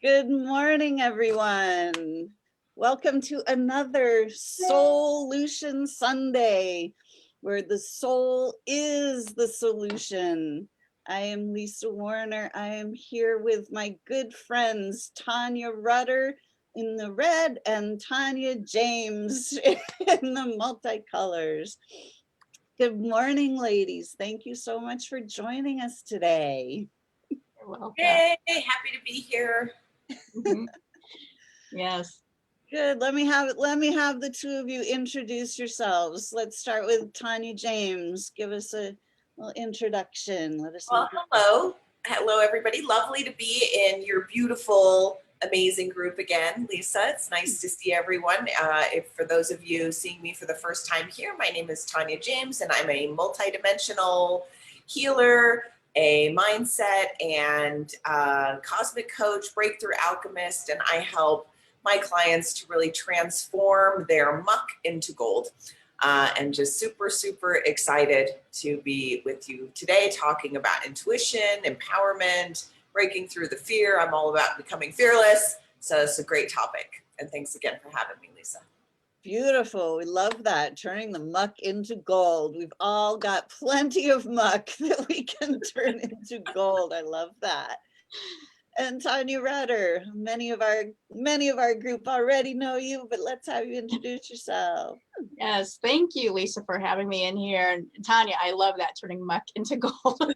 Good morning, everyone. Welcome to another SOULution Sunday, where the soul is the solution. I am Lisa Warner. I am here with my good friends, Tonya Rutter in the red and Tanja James in the multicolors. Good morning, ladies. Thank you so much for joining us today. You're welcome. Yay, happy to be here. Yes. Good. Let me have the two of you introduce yourselves. Let's start with Tanja James. Give us a little introduction. Let us know. Well, hello everybody. Lovely to be in your beautiful, amazing group again, Lisa. It's nice to see everyone. For those of you seeing me for the first time here, my name is Tonya James, and I'm a multidimensional healer, a mindset and cosmic coach, breakthrough alchemist, and I help my clients to really transform their muck into gold. And just super, super excited to be with you today, talking about intuition, empowerment, breaking through the fear. I'm all about becoming fearless. So it's a great topic. And thanks again for having me, Lisa. Beautiful. We love that. Turning the muck into gold. We've all got plenty of muck that we can turn into gold. I love that. And Tonya Rutter, many of our group already know you, but let's have you introduce yourself. Yes, thank you, Lisa, for having me in here. And Tonya, I love that, turning muck into gold.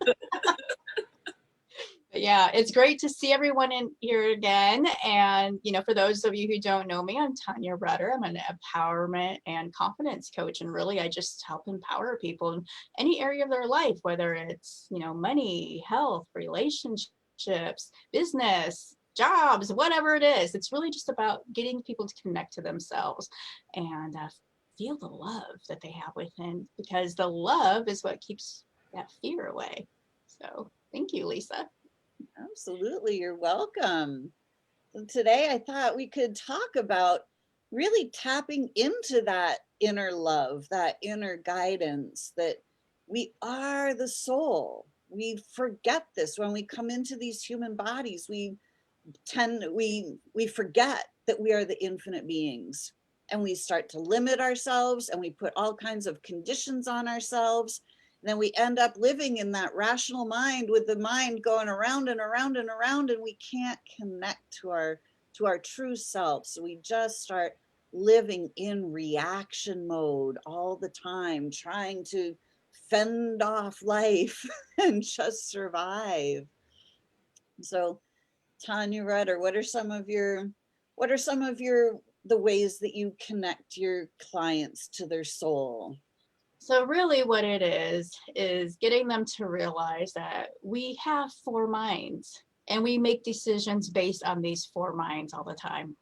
But yeah, it's great to see everyone in here again. And, you know, for those of you who don't know me, I'm Tonya Rutter. I'm an empowerment and confidence coach. And really, I just help empower people in any area of their life, whether it's, you know, money, health, relationships, business, jobs, whatever it is. It's really just about getting people to connect to themselves and feel the love that they have within, because the love is what keeps that fear away. So thank you, Lisa. Absolutely, you're welcome. So today I thought we could talk about really tapping into that inner love, that inner guidance, that we are the soul. We forget this when we come into these human bodies. We forget that we are the infinite beings, and we start to limit ourselves, and we put all kinds of conditions on ourselves. And then we end up living in that rational mind, with the mind going around and around and around, and we can't connect to our true self. So we just start living in reaction mode all the time, trying to fend off life and just survive. So Tonya Rutter, what are some of the ways that you connect your clients to their soul? So really what it is getting them to realize that we have four minds and we make decisions based on these four minds all the time.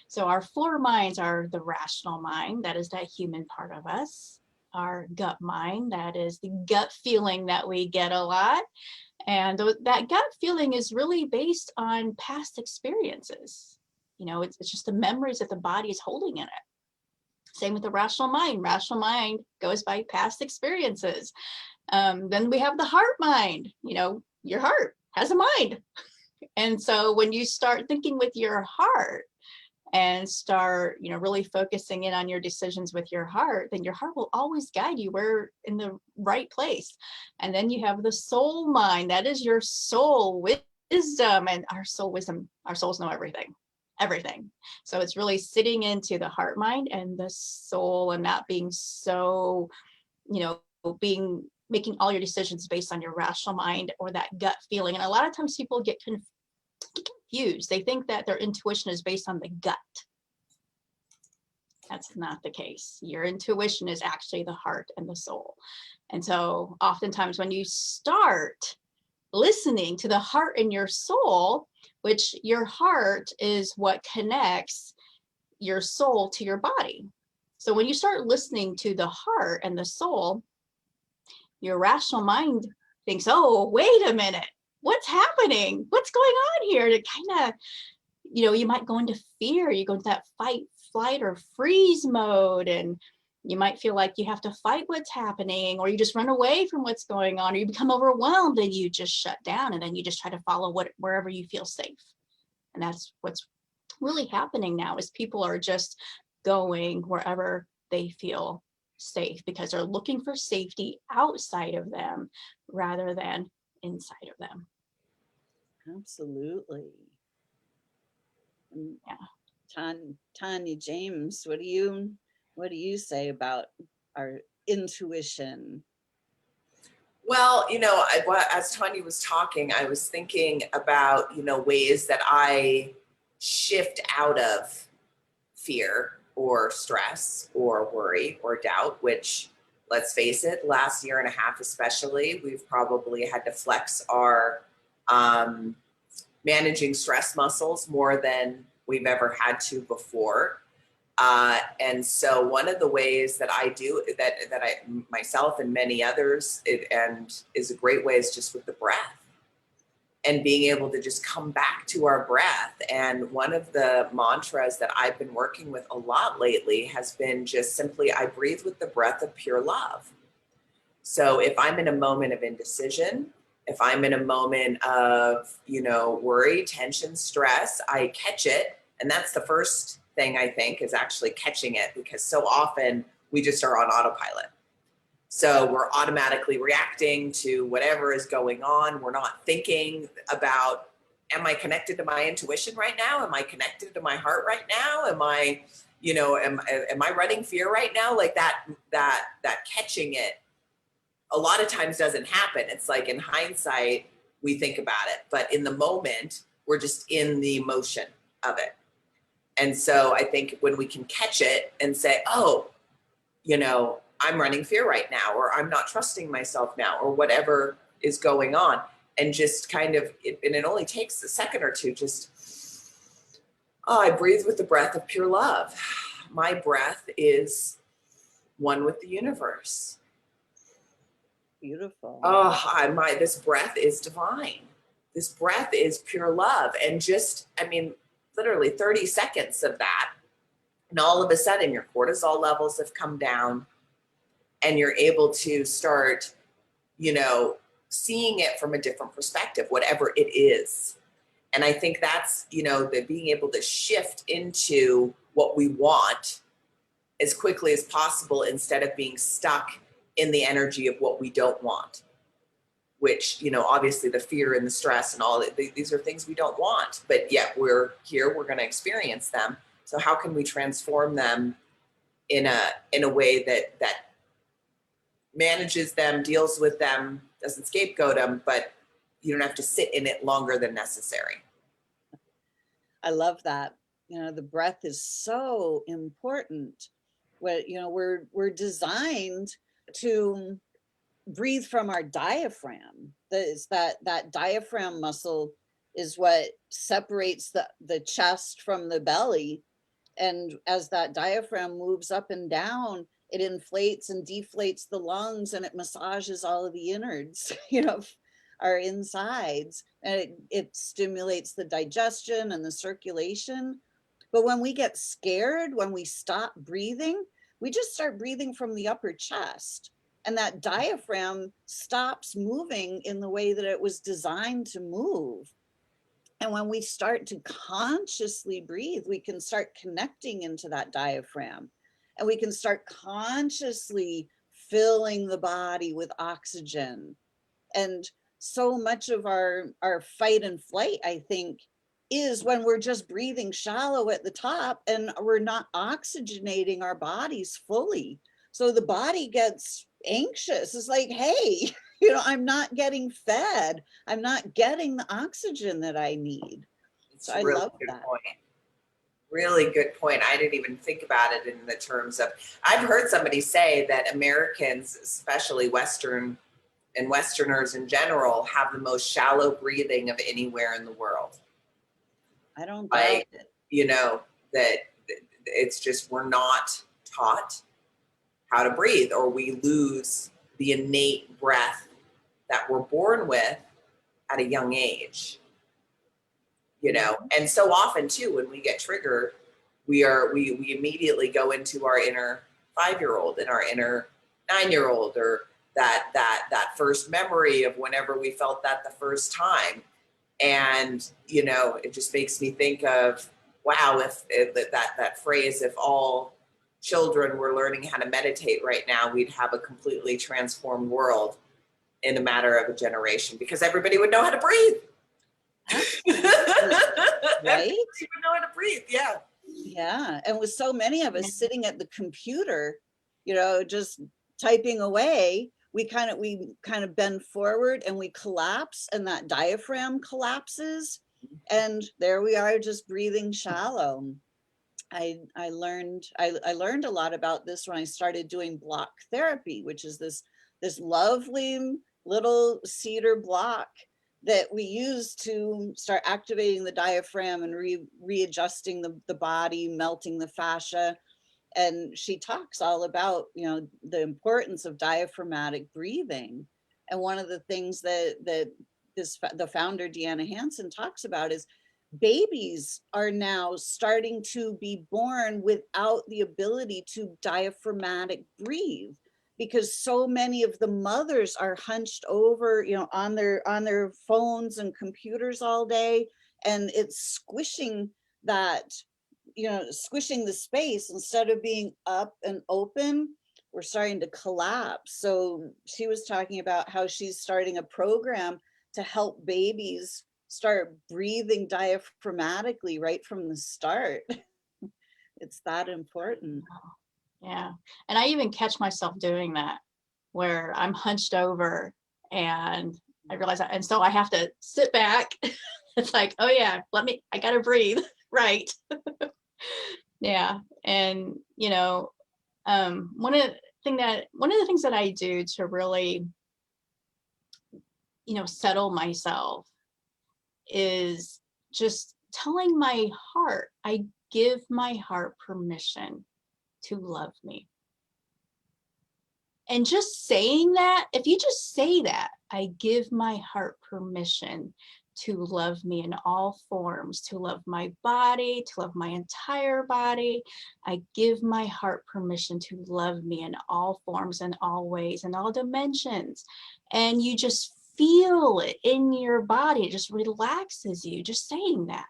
So our four minds are the rational mind, that is that human part of us, our gut mind, that is the gut feeling that we get a lot. And that gut feeling is really based on past experiences. You know, it's just the memories that the body is holding in it. Same with the rational mind. Rational mind goes by past experiences. Then we have the heart mind. You know, your heart has a mind. And so when you start thinking with your heart and start, you know, really focusing in on your decisions with your heart, then your heart will always guide you where in the right place. And then you have the soul mind. That is your soul wisdom, and our soul wisdom, our souls know everything. So it's really sitting into the heart mind and the soul, and not being so, you know, making all your decisions based on your rational mind or that gut feeling. And a lot of times people get confused. They think that their intuition is based on the gut. That's not the case. Your intuition is actually the heart and the soul. And so oftentimes when you start listening to the heart and your soul, which your heart is what connects your soul to your body. So when you start listening to the heart and the soul, your rational mind thinks, oh, wait a minute, what's happening? What's going on here? To kind of, you know, you might go into fear, you go into that fight, flight, or freeze mode, and you might feel like you have to fight what's happening, or you just run away from what's going on, or you become overwhelmed and you just shut down, and then you just try to follow wherever you feel safe. And that's what's really happening now, is people are just going wherever they feel safe because they're looking for safety outside of them rather than inside of them. Absolutely. And Yeah. Tanya James, what do you say about our intuition? Well, as Tanya was talking, I was thinking about, ways that I shift out of fear or stress or worry or doubt, which, let's face it, last year and a half especially, we've probably had to flex our managing stress muscles more than we've ever had to before. And so one of the ways that I do that I myself and many others, and is a great way, is just with the breath and being able to just come back to our breath. And one of the mantras that I've been working with a lot lately has been just simply, I breathe with the breath of pure love. So if I'm in a moment of indecision, if I'm in a moment of, worry, tension, stress, I catch it. And that's the first thing, I think, is actually catching it, because so often we just are on autopilot. So we're automatically reacting to whatever is going on. We're not thinking about, am I connected to my intuition right now? Am I connected to my heart right now? Am I, am I running fear right now? Like that catching it a lot of times doesn't happen. It's like, in hindsight, we think about it, but in the moment, we're just in the emotion of it. And so I think when we can catch it and say, oh, I'm running fear right now, or I'm not trusting myself now, or whatever is going on, and just kind of, and it only takes a second or two, just, I breathe with the breath of pure love. My breath is one with the universe. Beautiful. Oh, this breath is divine. This breath is pure love. And just, literally 30 seconds of that, and all of a sudden your cortisol levels have come down, and you're able to start, seeing it from a different perspective, whatever it is. And I think that's, the being able to shift into what we want as quickly as possible, instead of being stuck in the energy of what we don't want, which, obviously the fear and the stress and all, these are things we don't want, but yet we're here, we're going to experience them. So how can we transform them in a way that manages them, deals with them, doesn't scapegoat them, but you don't have to sit in it longer than necessary. I love that. The breath is so important. We're designed to breathe from our diaphragm. That diaphragm muscle is what separates the chest from the belly. And as that diaphragm moves up and down, it inflates and deflates the lungs, and it massages all of the innards, our insides, and it stimulates the digestion and the circulation. But when we get scared, when we stop breathing, we just start breathing from the upper chest, and that diaphragm stops moving in the way that it was designed to move. And when we start to consciously breathe, we can start connecting into that diaphragm, and we can start consciously filling the body with oxygen. And so much of our fight and flight, I think, is when we're just breathing shallow at the top and we're not oxygenating our bodies fully. So the body gets anxious. It's like, hey, I'm not getting fed. I'm not getting the oxygen that I need. So I love that. Point. Really good point. I didn't even think about it in the terms of, I've heard somebody say that Americans, especially Western and Westerners in general, have the most shallow breathing of anywhere in the world. I don't doubt it. That it's just, we're not taught how to breathe, or we lose the innate breath that we're born with at a young age. And so often too, when we get triggered, we immediately go into our inner 5-year-old and our inner 9-year-old, or that first memory of whenever we felt that the first time. And, you know, it just makes me think of, wow, if that phrase, if all children were learning how to meditate right now, we'd have a completely transformed world in a matter of a generation, because everybody would know how to breathe. Right? You would know how to breathe. Yeah. Yeah. And with so many of us sitting at the computer, you know, just typing away, we kind of bend forward and we collapse, and that diaphragm collapses. And there we are, just breathing shallow. I learned a lot about this when I started doing block therapy, which is this lovely little cedar block that we use to start activating the diaphragm and readjusting the body, melting the fascia. And she talks all about, you know, the importance of diaphragmatic breathing. And one of the things that the founder, Deanna Hansen, talks about is babies are now starting to be born without the ability to diaphragmatic breathe, because so many of the mothers are hunched over, you know, on their phones and computers all day, and it's squishing that, you know, squishing the space. Instead of being up and open, we're starting to collapse. So she was talking about how she's starting a program to help babies start breathing diaphragmatically right from the start. It's that important. Yeah. And I even catch myself doing that, where I'm hunched over and I realize that. And so I have to sit back. It's like, oh yeah, I gotta breathe. Right. Yeah. And, you know, one of the things that I do to really, you know, settle myself is just telling my heart, I give my heart permission to love me. And just saying that, if you just say that, I give my heart permission to love me in all forms, to love my body, to love my entire body. I give my heart permission to love me in all forms and all ways and all dimensions. And you just feel it in your body. It just relaxes you, just saying that.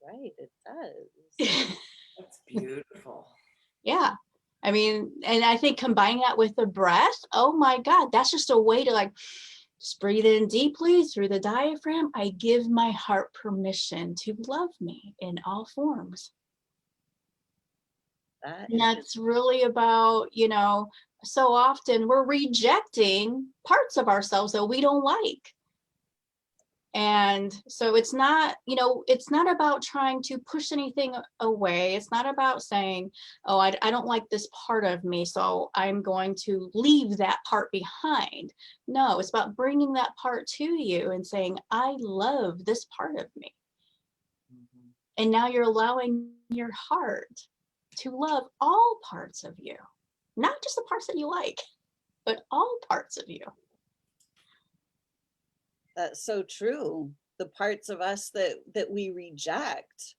Right, it does. That's beautiful. Yeah. I mean, and I think combining that with the breath, oh my God, that's just a way to like, just breathe in deeply through the diaphragm. I give my heart permission to love me in all forms. And that's really about, you know, so often we're rejecting parts of ourselves that we don't like. And so it's not, you know, it's not about trying to push anything away. It's not about saying, oh, I don't like this part of me, so I'm going to leave that part behind. No, it's about bringing that part to you and saying, I love this part of me. Mm-hmm. And now you're allowing your heart to love all parts of you, not just the parts that you like, but all parts of you. That's so true. The parts of us that we reject,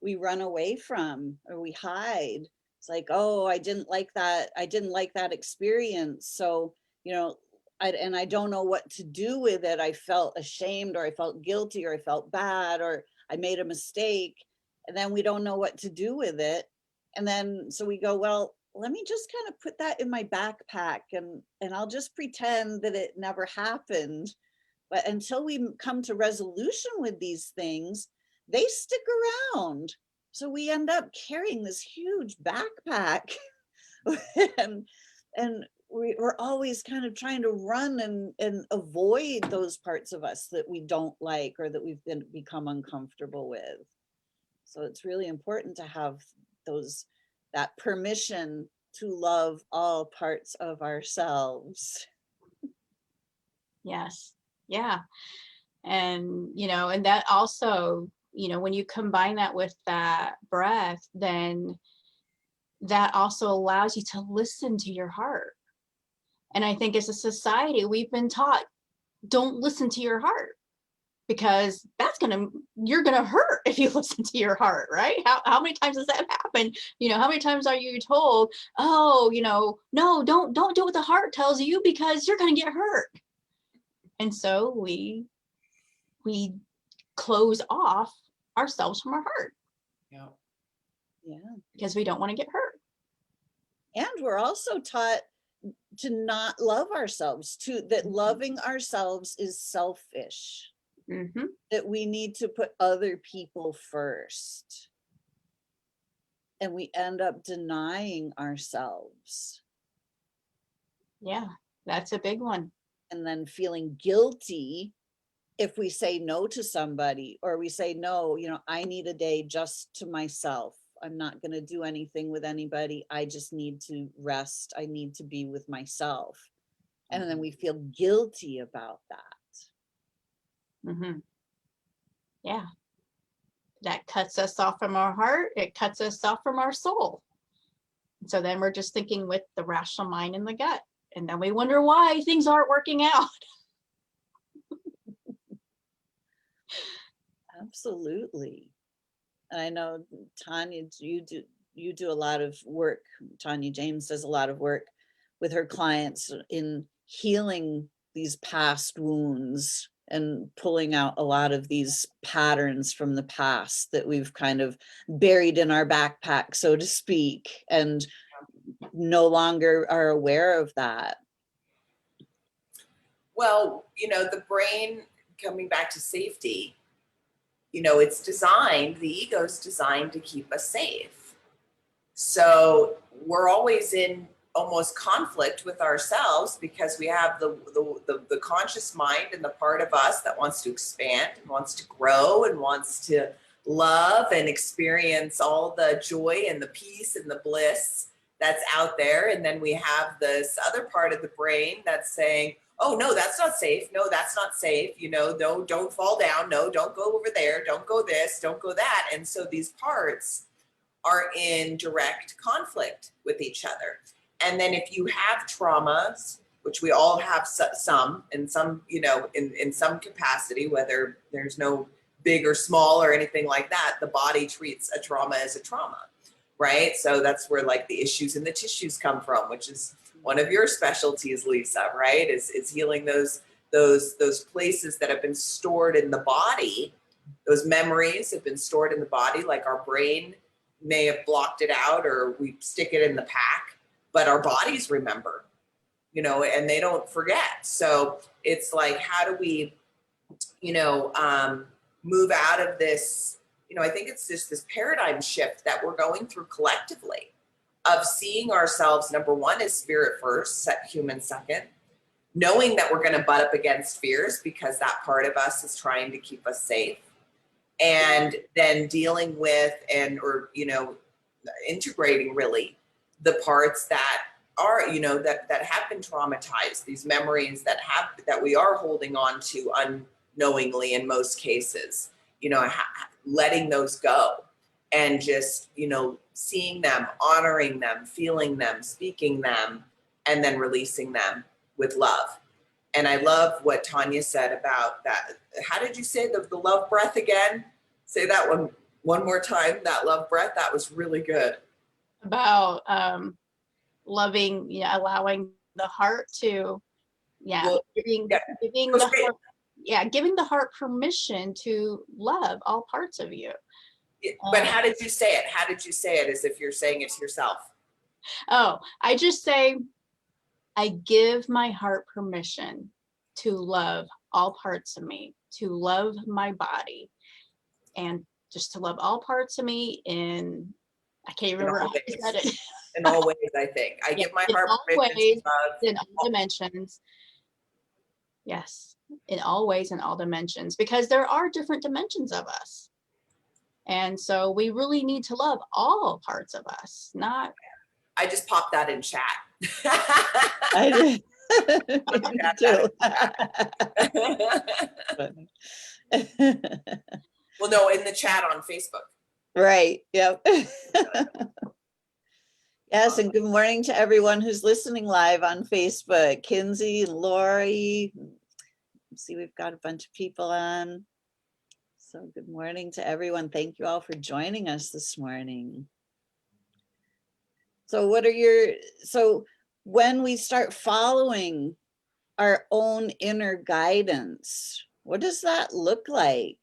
we run away from, or we hide. It's like, oh, I didn't like that. I didn't like that experience. So, you know, I don't know what to do with it. I felt ashamed, or I felt guilty, or I felt bad, or I made a mistake. And then we don't know what to do with it. And then, so we go, well, let me just kind of put that in my backpack, and I'll just pretend that it never happened. But until we come to resolution with these things, they stick around. So we end up carrying this huge backpack and we're always kind of trying to run and avoid those parts of us that we don't like, or that we've become uncomfortable with. So it's really important to have that permission to love all parts of ourselves. Yes. Yeah. And, you know, and that also, you know, when you combine that with that breath, then that also allows you to listen to your heart. And I think as a society, we've been taught, don't listen to your heart, because you're gonna hurt if you listen to your heart, right? How many times does that happen? You know, how many times are you told, oh, you know, no, don't do what the heart tells you, because you're gonna get hurt. And so we close off ourselves from our heart. Yeah. Yeah. Because we don't want to get hurt. And we're also taught to not love ourselves, that loving ourselves is selfish, that we need to put other people first. And we end up denying ourselves. Yeah, that's a big one. And then feeling guilty if we say no to somebody, or we say, no, I need a day just to myself. I'm not going to do anything with anybody. I just need to rest. I need to be with myself. And then we feel guilty about that. Yeah. That cuts us off from our heart. It cuts us off from our soul. So then we're just thinking with the rational mind and the gut. And then we wonder why things aren't working out. Absolutely. And I know, Tanya, you do a lot of work. Tanya James does a lot of work with her clients in healing these past wounds and pulling out a lot of these patterns from the past that we've kind of buried in our backpack, so to speak, and no longer are aware of that. Well, the brain, coming back to safety, it's designed, the ego's designed to keep us safe. So we're always in almost conflict with ourselves because we have the conscious mind and the part of us that wants to expand and wants to grow and wants to love and experience all the joy and the peace and the bliss that's out there. And then we have this other part of the brain that's saying, oh, no, that's not safe. No, that's not safe. Don't fall down. No, don't go over there. Don't go this, don't go that. And so these parts are in direct conflict with each other. And then if you have traumas, which we all have some, and some, in some capacity, whether there's no big or small or anything like that, the body treats a trauma as a trauma, right? So that's where like the issues in the tissues come from, which is one of your specialties, Lisa, right? Is healing those places that have been stored in the body. Those memories have been stored in the body, like our brain may have blocked it out or we stick it in the pack, but our bodies remember, and they don't forget. So it's like, how do we, move out of this, I think it's just this paradigm shift that we're going through collectively of seeing ourselves, number one, as spirit first, human second, knowing that we're going to butt up against fears because that part of us is trying to keep us safe. And then dealing with integrating really the parts that are, that have been traumatized, these memories that we are holding on to unknowingly in most cases, letting those go and just, seeing them, honoring them, feeling them, speaking them, and then releasing them with love. And I love what Tanya said about that. How did you say the love breath again? Say that one more time, that love breath. That was really good. About loving, allowing the heart to, giving the heart permission to love all parts of you. But how did you say it? How did you say it as if you're saying it to yourself? Oh, I just say, I give my heart permission to love all parts of me, to love my body, and just to love all parts of me I can't remember how I said it. In all ways, I think. I give my heart permission to love. In all dimensions. Yes, in all ways, in all dimensions, because there are different dimensions of us. And so we really need to love all parts of us, not. I just popped that in chat. I did. Well, no, in the chat on Facebook. Right. Yep. Yes, and good morning to everyone who's listening live on Facebook. Kinsey and Lori. See, we've got a bunch of people on. So good morning to everyone. Thank you all for joining us this morning. So when we start following our own inner guidance. What does that look like?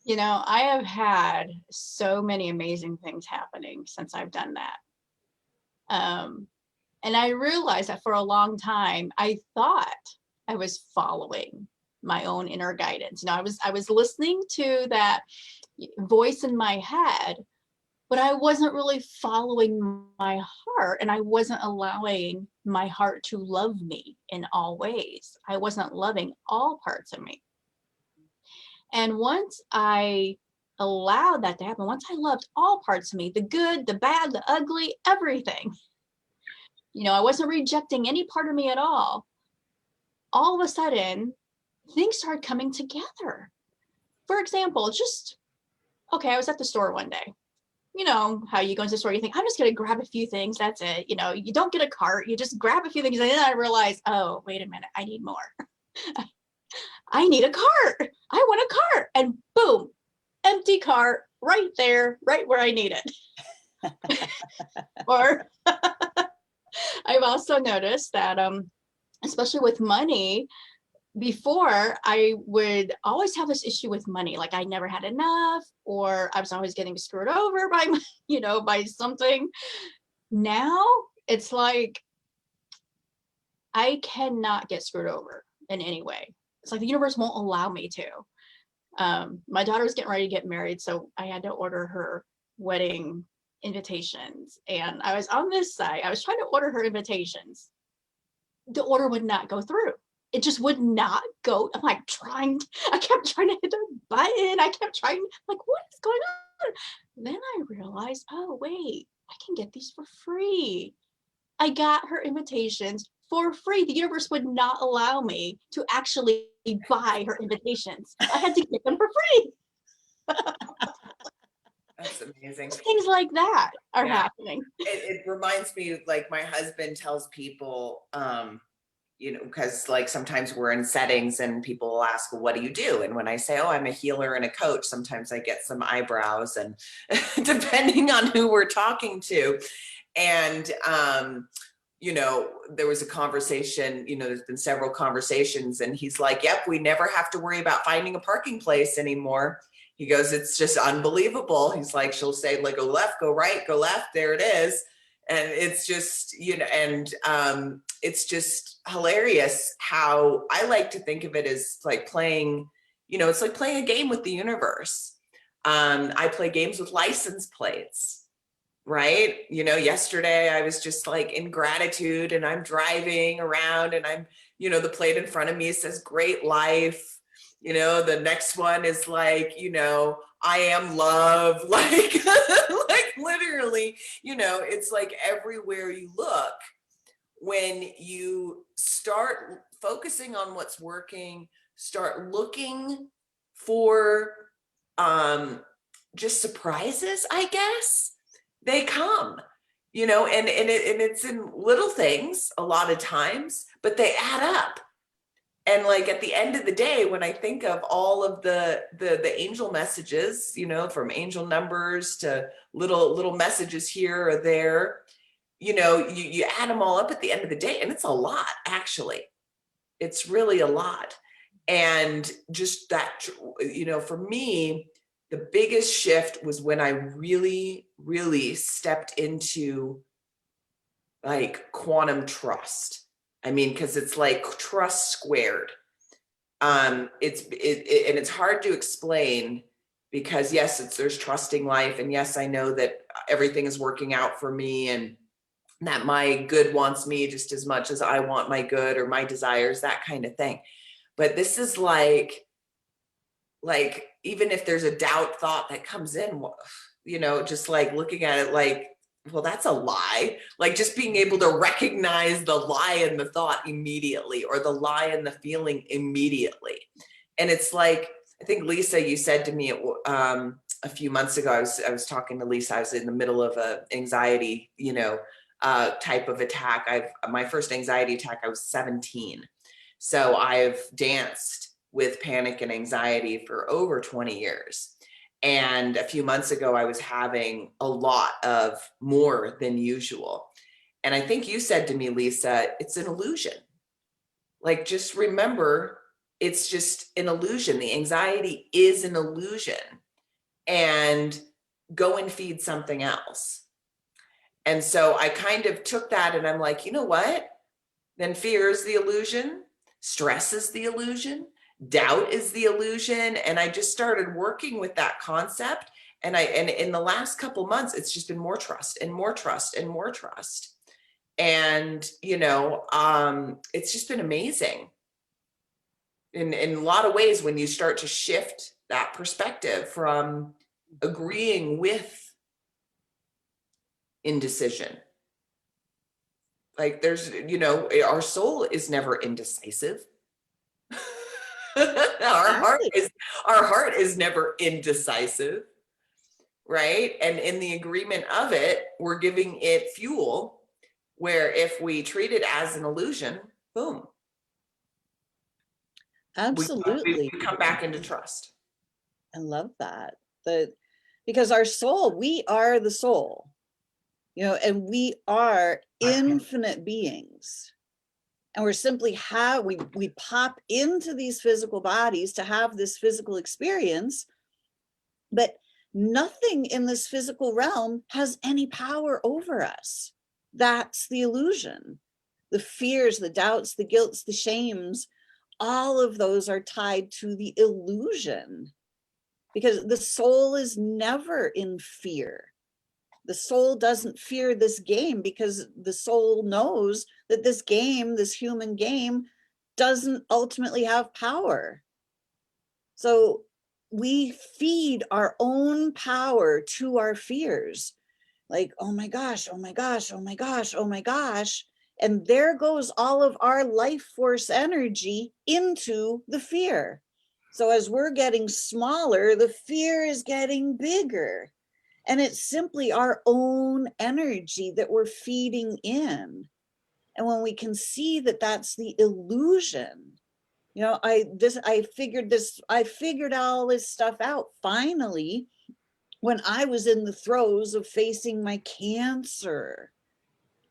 You know, I have had so many amazing things happening since I've done that. And I realized that for a long time, I thought I was following my own inner guidance. You know, I was listening to that voice in my head, but I wasn't really following my heart, and I wasn't allowing my heart to love me in all ways. I wasn't loving all parts of me. And once I allowed that to happen, once I loved all parts of me, the good, the bad, the ugly, everything, you know, I wasn't rejecting any part of me at all of a sudden, things started coming together. For example, okay, I was at the store one day. You know how you go into the store, you think, I'm just going to grab a few things. That's it. You know, you don't get a cart. You just grab a few things. And then I realized, oh, wait a minute. I need more. I need a cart. I want a cart. And boom, empty cart right there, right where I need it. Or I've also noticed that, especially with money, before I would always have this issue with money, like I never had enough, or I was always getting screwed over by, you know, by something. Now it's like I cannot get screwed over in any way. It's like the universe won't allow me to. My daughter was getting ready to get married, so I had to order her wedding invitations. And I was on this site, I was trying to order her invitations. The order would not go through. It just would not go. I'm like I kept trying to hit the button. I kept trying, like, what is going on? Then I realized, oh, wait, I can get these for free. I got her invitations for free. The universe would not allow me to actually buy her invitations. I had to get them for free. That's amazing. Things like that are happening. It reminds me, like my husband tells people, you know, because like sometimes we're in settings and people will ask, well, what do you do? And when I say, oh, I'm a healer and a coach, sometimes I get some eyebrows, and depending on who we're talking to. And, you know, there was a conversation, you know, there's been several conversations, and he's like, yep, we never have to worry about finding a parking place anymore. He goes, it's just unbelievable. He's like, she'll say, like, go left, go right, go left, there it is. And it's just, you know, and it's just hilarious how I like to think of it as like playing, you know, it's like playing a game with the universe. I play games with license plates, right? You know, yesterday I was just like in gratitude, and I'm driving around, and I'm, you know, the plate in front of me says great life. You know, the next one is like, you know, I am love, like, like literally, you know, it's like everywhere you look, when you start focusing on what's working, start looking for just surprises, I guess, they come, you know, and it's in little things a lot of times, but they add up. And like at the end of the day, when I think of all of the angel messages, you know, from angel numbers to little messages here or there, you know, you add them all up at the end of the day, and it's a lot, actually. It's really a lot. And just that, you know, for me, the biggest shift was when I really, really stepped into like quantum trust. I mean, because it's like trust squared. It's hard to explain, because yes, there's trusting life, and yes, I know that everything is working out for me, and that my good wants me just as much as I want my good, or my desires, that kind of thing. But this is like even if there's a doubt thought that comes in, you know, just like looking at it like, well, that's a lie. Like just being able to recognize the lie in the thought immediately, or the lie in the feeling immediately. And it's like, I think Lisa, you said to me a few months ago, I was talking to Lisa, I was in the middle of a anxiety, you know, type of attack. My first anxiety attack, I was 17. So I've danced with panic and anxiety for over 20 years. And a few months ago, I was having a lot of more than usual. And I think you said to me, Lisa, it's an illusion. Like, just remember, it's just an illusion. The anxiety is an illusion, and go and feed something else. And so I kind of took that and I'm like, you know what? Then fear is the illusion, stress is the illusion, doubt is the illusion. And I just started working with that concept. And in the last couple months, it's just been more trust and more trust and more trust. And, it's just been amazing in a lot of ways when you start to shift that perspective from agreeing with indecision. Like, there's, our soul is never indecisive. our heart is never indecisive, right? And in the agreement of it, we're giving it fuel, where if we treat it as an illusion, boom, Absolutely. we come back into trust. I love that. Because our soul, we are the soul, and we are infinite beings. And we're simply we pop into these physical bodies to have this physical experience, but nothing in this physical realm has any power over us. That's the illusion. The fears, the doubts, the guilts, the shames, all of those are tied to the illusion, because the soul is never in fear. The soul doesn't fear this game, because the soul knows that this game, this human game, doesn't ultimately have power. So we feed our own power to our fears. Like, oh my gosh, oh my gosh, oh my gosh, oh my gosh. And there goes all of our life force energy into the fear. So as we're getting smaller, the fear is getting bigger. And it's simply our own energy that we're feeding in. And when we can see that that's the illusion, I figured all this stuff out finally when I was in the throes of facing my cancer.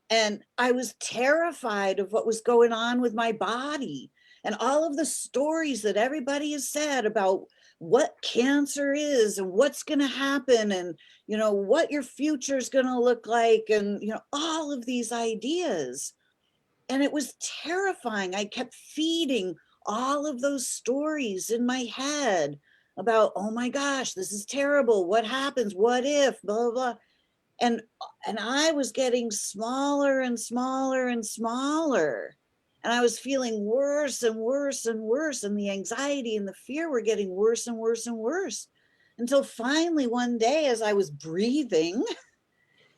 And I was terrified of what was going on with my body and all of the stories that everybody has said about what cancer is and what's going to happen and, what your future is going to look like and, all of these ideas. And it was terrifying. I kept feeding all of those stories in my head about, oh my gosh, this is terrible. What happens? What if? Blah, blah, blah. And I was getting smaller and smaller and smaller. And I was feeling worse and worse and worse. And the anxiety and the fear were getting worse and worse and worse. Until finally one day, as I was breathing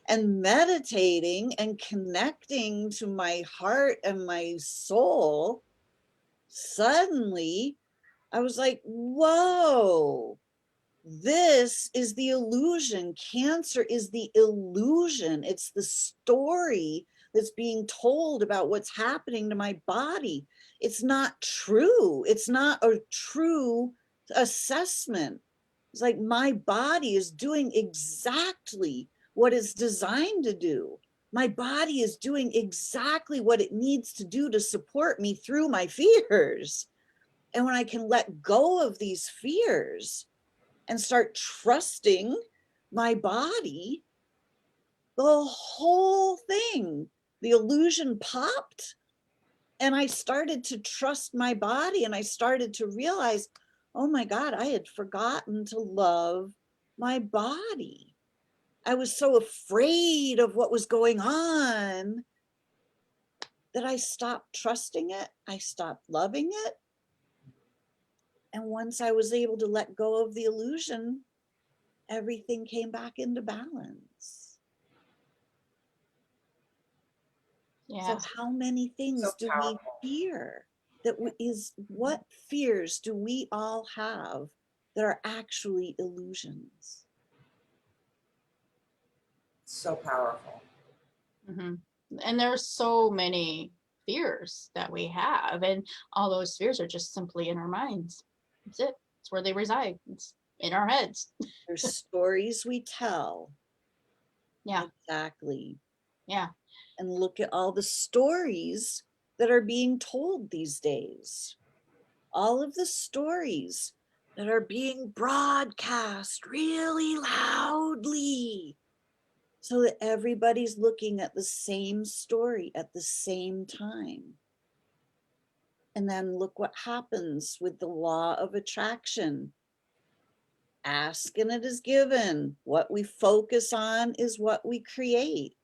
and meditating and connecting to my heart and my soul, suddenly I was like, whoa, this is the illusion. Cancer is the illusion. It's the story that's being told about what's happening to my body. It's not true. It's not a true assessment. It's like my body is doing exactly what it's designed to do. My body is doing exactly what it needs to do to support me through my fears. And when I can let go of these fears and start trusting my body, the whole thing, the illusion popped. And I started to trust my body, and I started to realize, oh my God, I had forgotten to love my body. I was so afraid of what was going on that I stopped trusting it. I stopped loving it. And once I was able to let go of the illusion, everything came back into balance. Yeah. So how many things do we fear? What fears do we all have that are actually illusions? So powerful. Mm-hmm. And there's so many fears that we have, and all those fears are just simply in our minds. That's it. It's where they reside. It's in our heads. There's stories we tell. Yeah. Exactly. Yeah. and look at all the stories that are being told these days. All of the stories that are being broadcast really loudly so that everybody's looking at the same story at the same time. And then look what happens with the law of attraction. Ask and it is given. What we focus on is what we create.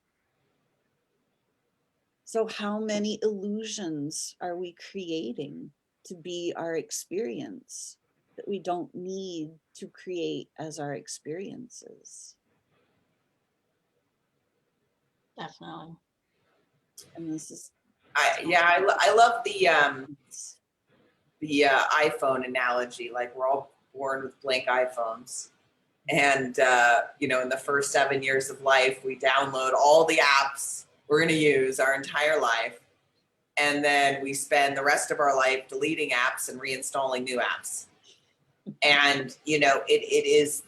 So how many illusions are we creating to be our experience that we don't need to create as our experiences? Definitely. And this is I love the iPhone analogy. Like, we're all born with blank iPhones, and you know, in the first 7 years of life, we download all the apps we're going to use our entire life, and then we spend the rest of our life deleting apps and reinstalling new apps. And you know, it is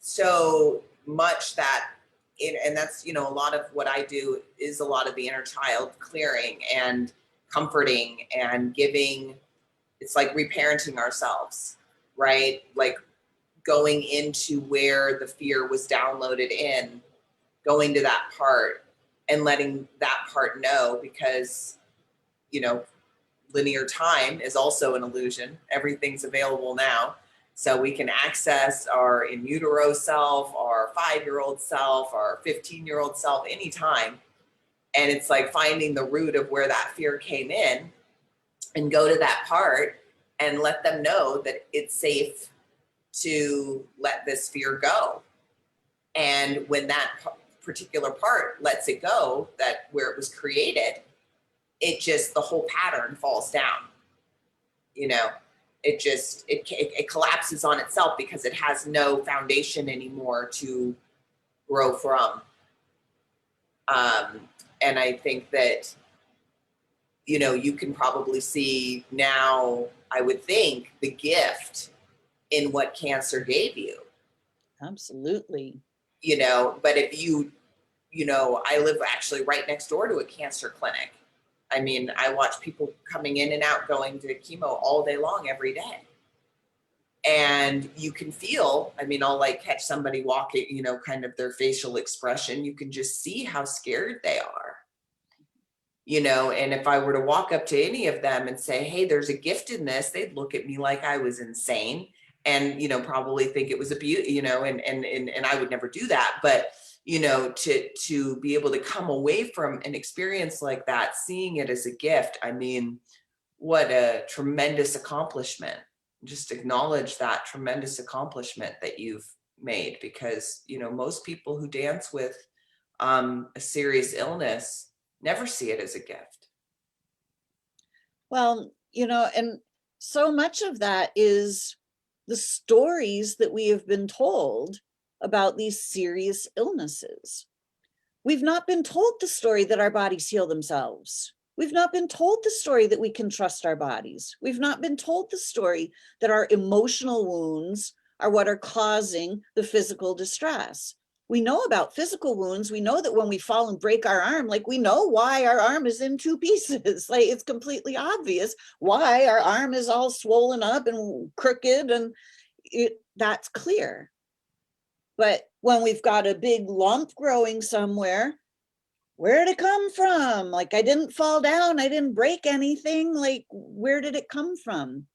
so much that and that's, you know, a lot of what I do is a lot of the inner child clearing and comforting and giving. It's like reparenting ourselves, right? Like going into where the fear was downloaded in, going to that part and letting that part know, because, you know, linear time is also an illusion. Everything's available now. So we can access our in utero self, our 5-year-old self, our 15-year-old self anytime. And it's like finding the root of where that fear came in and go to that part and let them know that it's safe to let this fear go. And when that particular part lets it go, that where it was created, it just, the whole pattern falls down. You know, it just, it collapses on itself because it has no foundation anymore to grow from. And I think that, you know, you can probably see now, I would think, the gift in what cancer gave you. absolutely. You know, but if you know, I live actually right next door to a cancer clinic. I mean, I watch people coming in and out, going to chemo all day long, every day. And you can feel, I mean, I'll like catch somebody walking, you know, kind of their facial expression. You can just see how scared they are. You know, and if I were to walk up to any of them and say, hey, there's a gift in this, they'd look at me like I was insane and, you know, probably think it was abuse, you know, and I would never do that. But, you know, to be able to come away from an experience like that, seeing it as a gift, I mean, what a tremendous accomplishment. Just acknowledge that tremendous accomplishment that you've made, because, you know, most people who dance with a serious illness never see it as a gift. Well, you know, and so much of that is the stories that we have been told about these serious illnesses. We've not been told the story that our bodies heal themselves. We've not been told the story that we can trust our bodies. We've not been told the story that our emotional wounds are what are causing the physical distress. We know about physical wounds. We know that when we fall and break our arm, like, we know why our arm is in 2 pieces. Like, it's completely obvious why our arm is all swollen up and crooked, and that's clear. But when we've got a big lump growing somewhere, where did it come from? Like, I didn't fall down, I didn't break anything. Like, where did it come from?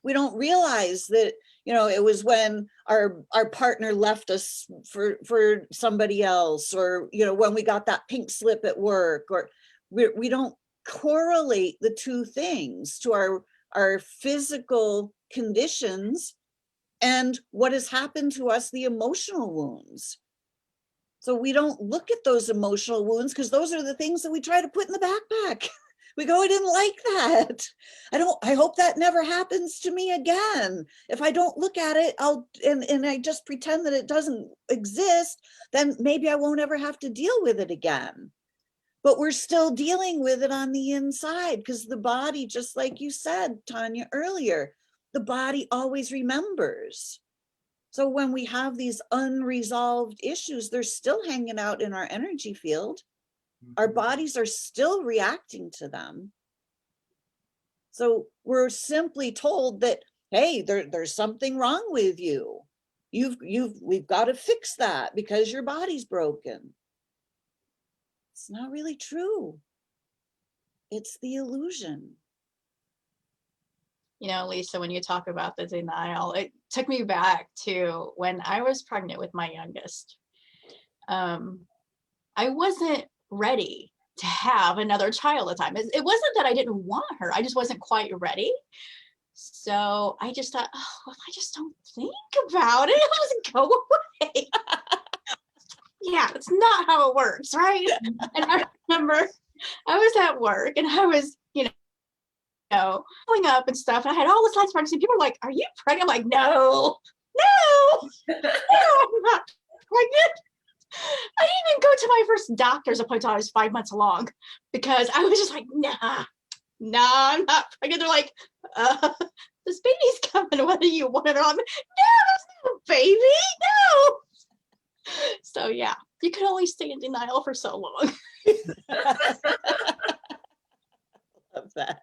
We don't realize that, you know, it was when our partner left us for somebody else, or, you know, when we got that pink slip at work, or we don't correlate the two things to our physical conditions and what has happened to us, the emotional wounds. So we don't look at those emotional wounds, because those are the things that we try to put in the backpack. We go, I didn't like that. I hope that never happens to me again. If I don't look at it, and I just pretend that it doesn't exist, then maybe I won't ever have to deal with it again. But we're still dealing with it on the inside, because the body, just like you said, Tanya, earlier, the body always remembers. So when we have these unresolved issues, they're still hanging out in our energy field. our bodies are still reacting to them. So we're simply told that, hey, there's something wrong with you. We've got to fix that because your body's broken. It's not really true. It's the illusion. You know, Lisa, when you talk about the denial, it took me back to when I was pregnant with my youngest. I wasn't ready to have another child at the time. It wasn't that I didn't want her. I just wasn't quite ready. So I just thought, oh, if I just don't think about it, it'll just go away. Yeah, it's not how it works, right? And I remember I was at work and I was, pulling up and stuff. And I had all the signs of pregnancy. People were like, are you pregnant? I'm like, no, I'm not pregnant. I didn't even go to my first doctor's appointment until I was 5 months along because I was just like, nah, I'm not pregnant. They're like, this baby's coming whether you want it or not. No, there's no baby, no. So yeah, you can only stay in denial for so long. Love that.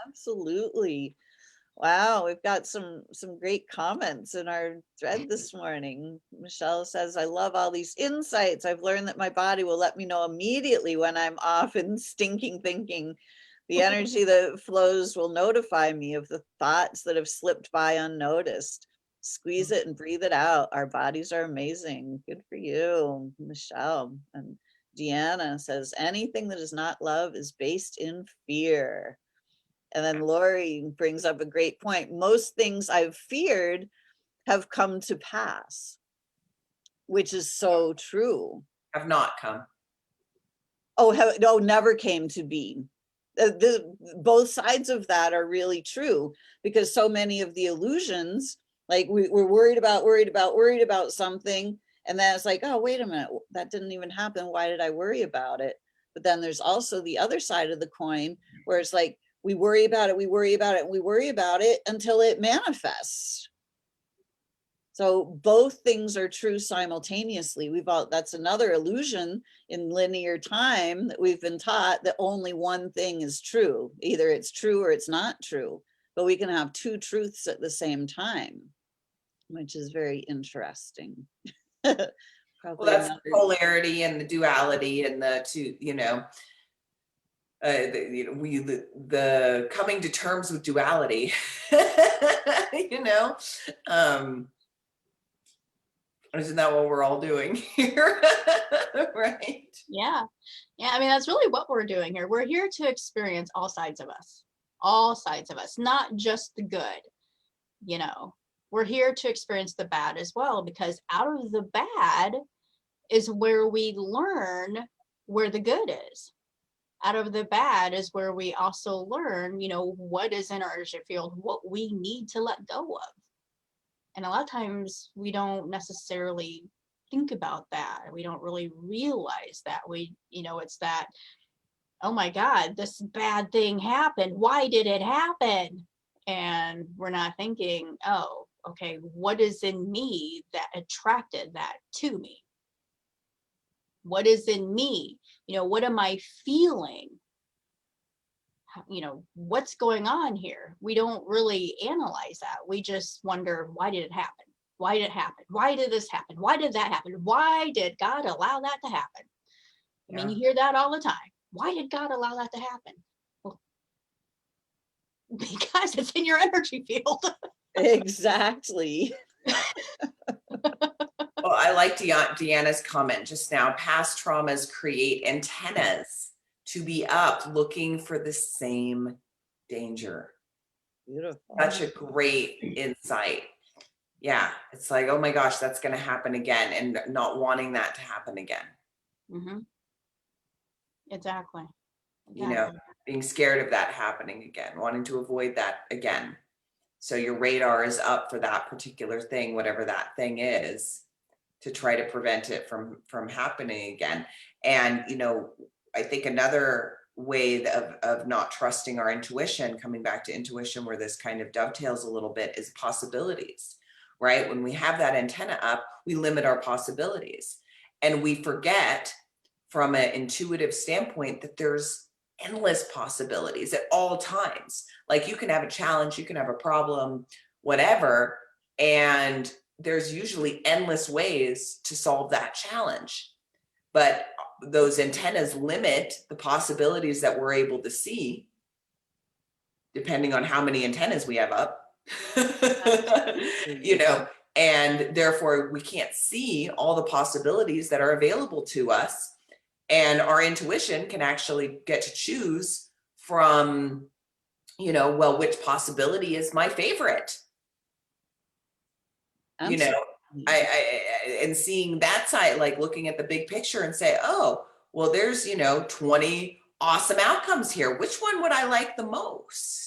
Absolutely. Wow, we've got some great comments in our thread this morning. Michelle says, I love all these insights. I've learned that my body will let me know immediately when I'm off in stinking thinking. The energy that flows will notify me of the thoughts that have slipped by unnoticed. Squeeze it and breathe it out. Our bodies are amazing. Good for you, Michelle. And Deanna says, anything that is not love is based in fear. And then Lori brings up a great point. Most things I've feared have come to pass, which is so true. Have not come. No, never came to be. Both sides of that are really true because so many of the illusions, like we're worried about something. And then it's like, oh, wait a minute, that didn't even happen. Why did I worry about it? But then there's also the other side of the coin where it's like, we worry about it until it manifests. So both things are true simultaneously. That's another illusion in linear time that we've been taught that only one thing is true. Either it's true or it's not true, but we can have two truths at the same time, which is very interesting. Well, that's the polarity and the duality and the two, the coming to terms with duality, isn't that what we're all doing here? Right? Yeah. I mean, that's really what we're doing here. We're here to experience all sides of us, not just the good. We're here to experience the bad as well, because out of the bad is where we learn where the good is. Out of the bad is where we also learn, what is in our energy field, what we need to let go of. And a lot of times we don't necessarily think about that. We don't really realize that. It's that, oh my God, this bad thing happened. Why did it happen? And we're not thinking, oh, okay, what is in me that attracted that to me? What is in me? What am I feeling? What's going on here? We don't really analyze that. We just wonder, why did it happen? Why did it happen? Why did this happen? Why did that happen? Why did God allow that to happen? I mean, you hear that all the time. Why did God allow that to happen? Well, because it's in your energy field. Exactly. Well, I like Deanna's comment just now. Past traumas create antennas to be up looking for the same danger. Beautiful. Such a great insight. Yeah, it's like, oh my gosh, that's going to happen again, and not wanting that to happen again. Mm-hmm. Exactly. Being scared of that happening again, wanting to avoid that again. So your radar is up for that particular thing, whatever that thing is, to try to prevent it from happening again. And, I think another way of not trusting our intuition, coming back to intuition, where this kind of dovetails a little bit, is possibilities. right? When we have that antenna up, we limit our possibilities. And we forget from an intuitive standpoint that there's endless possibilities at all times. Like you can have a challenge, you can have a problem, whatever, and there's usually endless ways to solve that challenge. But those antennas limit the possibilities that we're able to see, depending on how many antennas we have up. You know, and therefore we can't see all the possibilities that are available to us. And our intuition can actually get to choose from, you know, well, which possibility is my favorite? Absolutely. You know, and seeing that side, like looking at the big picture and say, oh, well, there's, you know, 20 awesome outcomes here. Which one would I like the most?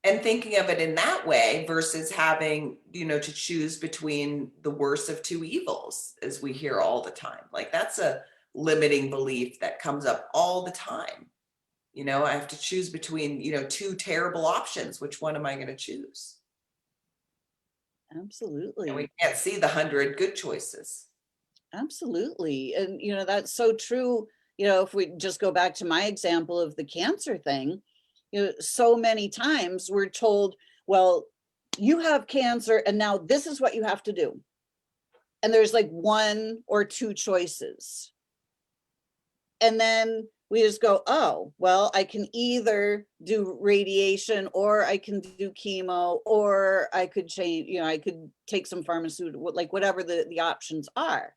And thinking of it in that way versus having, you know, to choose between the worst of two evils, as we hear all the time. Like that's a limiting belief that comes up all the time. You know, I have to choose between, you know, two terrible options. Which one am I going to choose? Absolutely. And we can't see the 100 good choices. Absolutely. And, you know, that's so true. You know, if we just go back to my example of the cancer thing, you know, so many times we're told, well, you have cancer and now this is what you have to do. And there's like one or two choices. And then we just go, oh, well, I can either do radiation or I can do chemo or I could change, you know, I could take some pharmaceutical, like whatever the options are.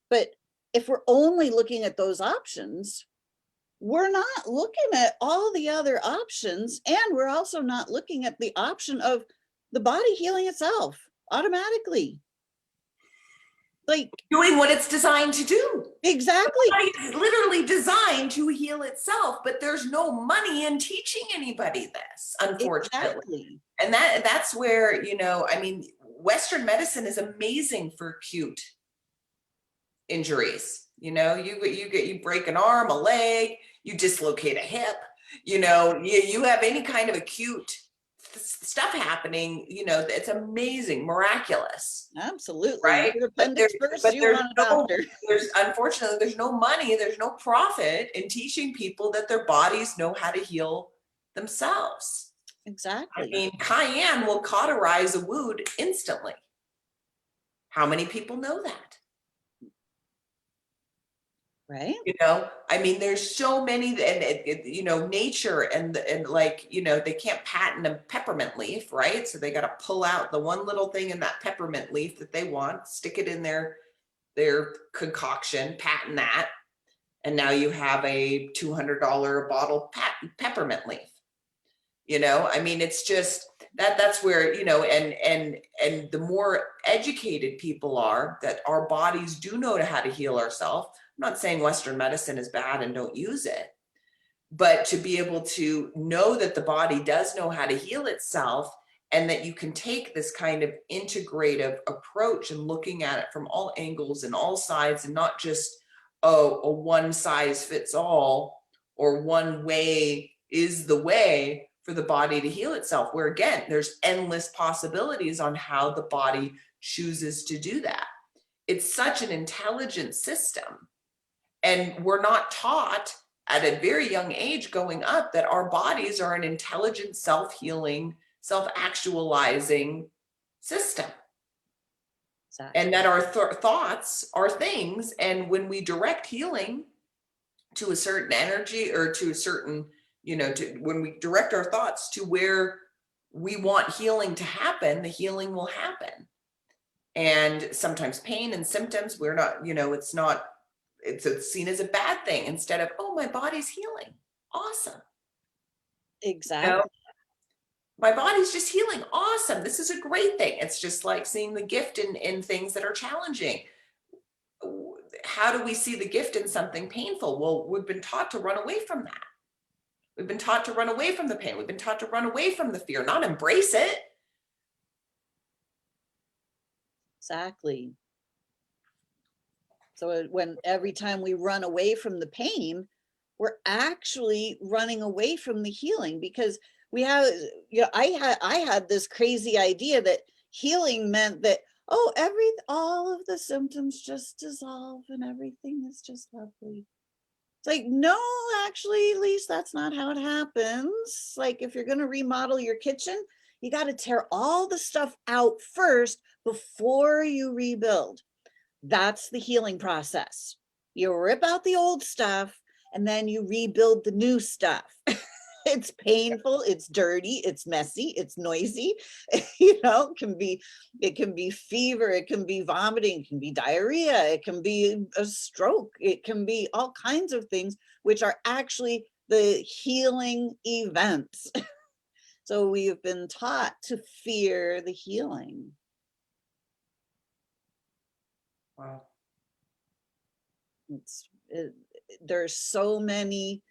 But if we're only looking at those options, we're not looking at all the other options. And we're also not looking at the option of the body healing itself automatically. Like doing what it's designed to do. Exactly. The body is literally designed to heal itself, but there's no money in teaching anybody this, unfortunately. Exactly. And that's where, you know, I mean, Western medicine is amazing for acute injuries. You know, you break an arm, a leg, you dislocate a hip, you know, you have any kind of acute stuff happening, you know, it's amazing, miraculous. Absolutely. Right? But there's unfortunately, there's no money, there's no profit in teaching people that their bodies know how to heal themselves. Exactly. I mean, cayenne will cauterize a wound instantly. How many people know that? Right. You know, I mean, there's so many, and you know, nature and like, you know, they can't patent a peppermint leaf, right? So they got to pull out the one little thing in that peppermint leaf that they want, stick it in their concoction, patent that, and now you have a $200 bottle peppermint leaf. You know, I mean, it's just that's where, you know, and the more educated people are, that our bodies do know how to heal ourselves. I'm not saying Western medicine is bad and don't use it, but to be able to know that the body does know how to heal itself, and that you can take this kind of integrative approach and looking at it from all angles and all sides, and not just, oh, a one size fits all or one way is the way for the body to heal itself, where again, there's endless possibilities on how the body chooses to do that. It's such an intelligent system. And we're not taught at a very young age going up that our bodies are an intelligent, self-healing, self-actualizing system. Exactly. And that our thoughts are things. And when we direct healing to a certain energy or to a certain, you know, when we direct our thoughts to where we want healing to happen, the healing will happen. And sometimes pain and symptoms, we're not, you know, it's seen as a bad thing instead of, oh, my body's healing. Awesome. Exactly. You know, my body's just healing. Awesome. This is a great thing. It's just like seeing the gift in things that are challenging. How do we see the gift in something painful? Well, we've been taught to run away from that. We've been taught to run away from the pain. We've been taught to run away from the fear, not embrace it. Exactly. So when every time we run away from the pain, we're actually running away from the healing, because we have, I had this crazy idea that healing meant that, oh, all of the symptoms just dissolve and everything is just lovely. It's like, no, actually, Lise, that's not how it happens. Like, if you're going to remodel your kitchen, you got to tear all the stuff out first before you rebuild. That's the healing process. You rip out the old stuff and then you rebuild the new stuff. It's painful, it's dirty, it's messy, it's noisy. It can be fever, it can be vomiting, it can be diarrhea, it can be a stroke, it can be all kinds of things, which are actually the healing events. So we've been taught to fear the healing. Wow. There's so many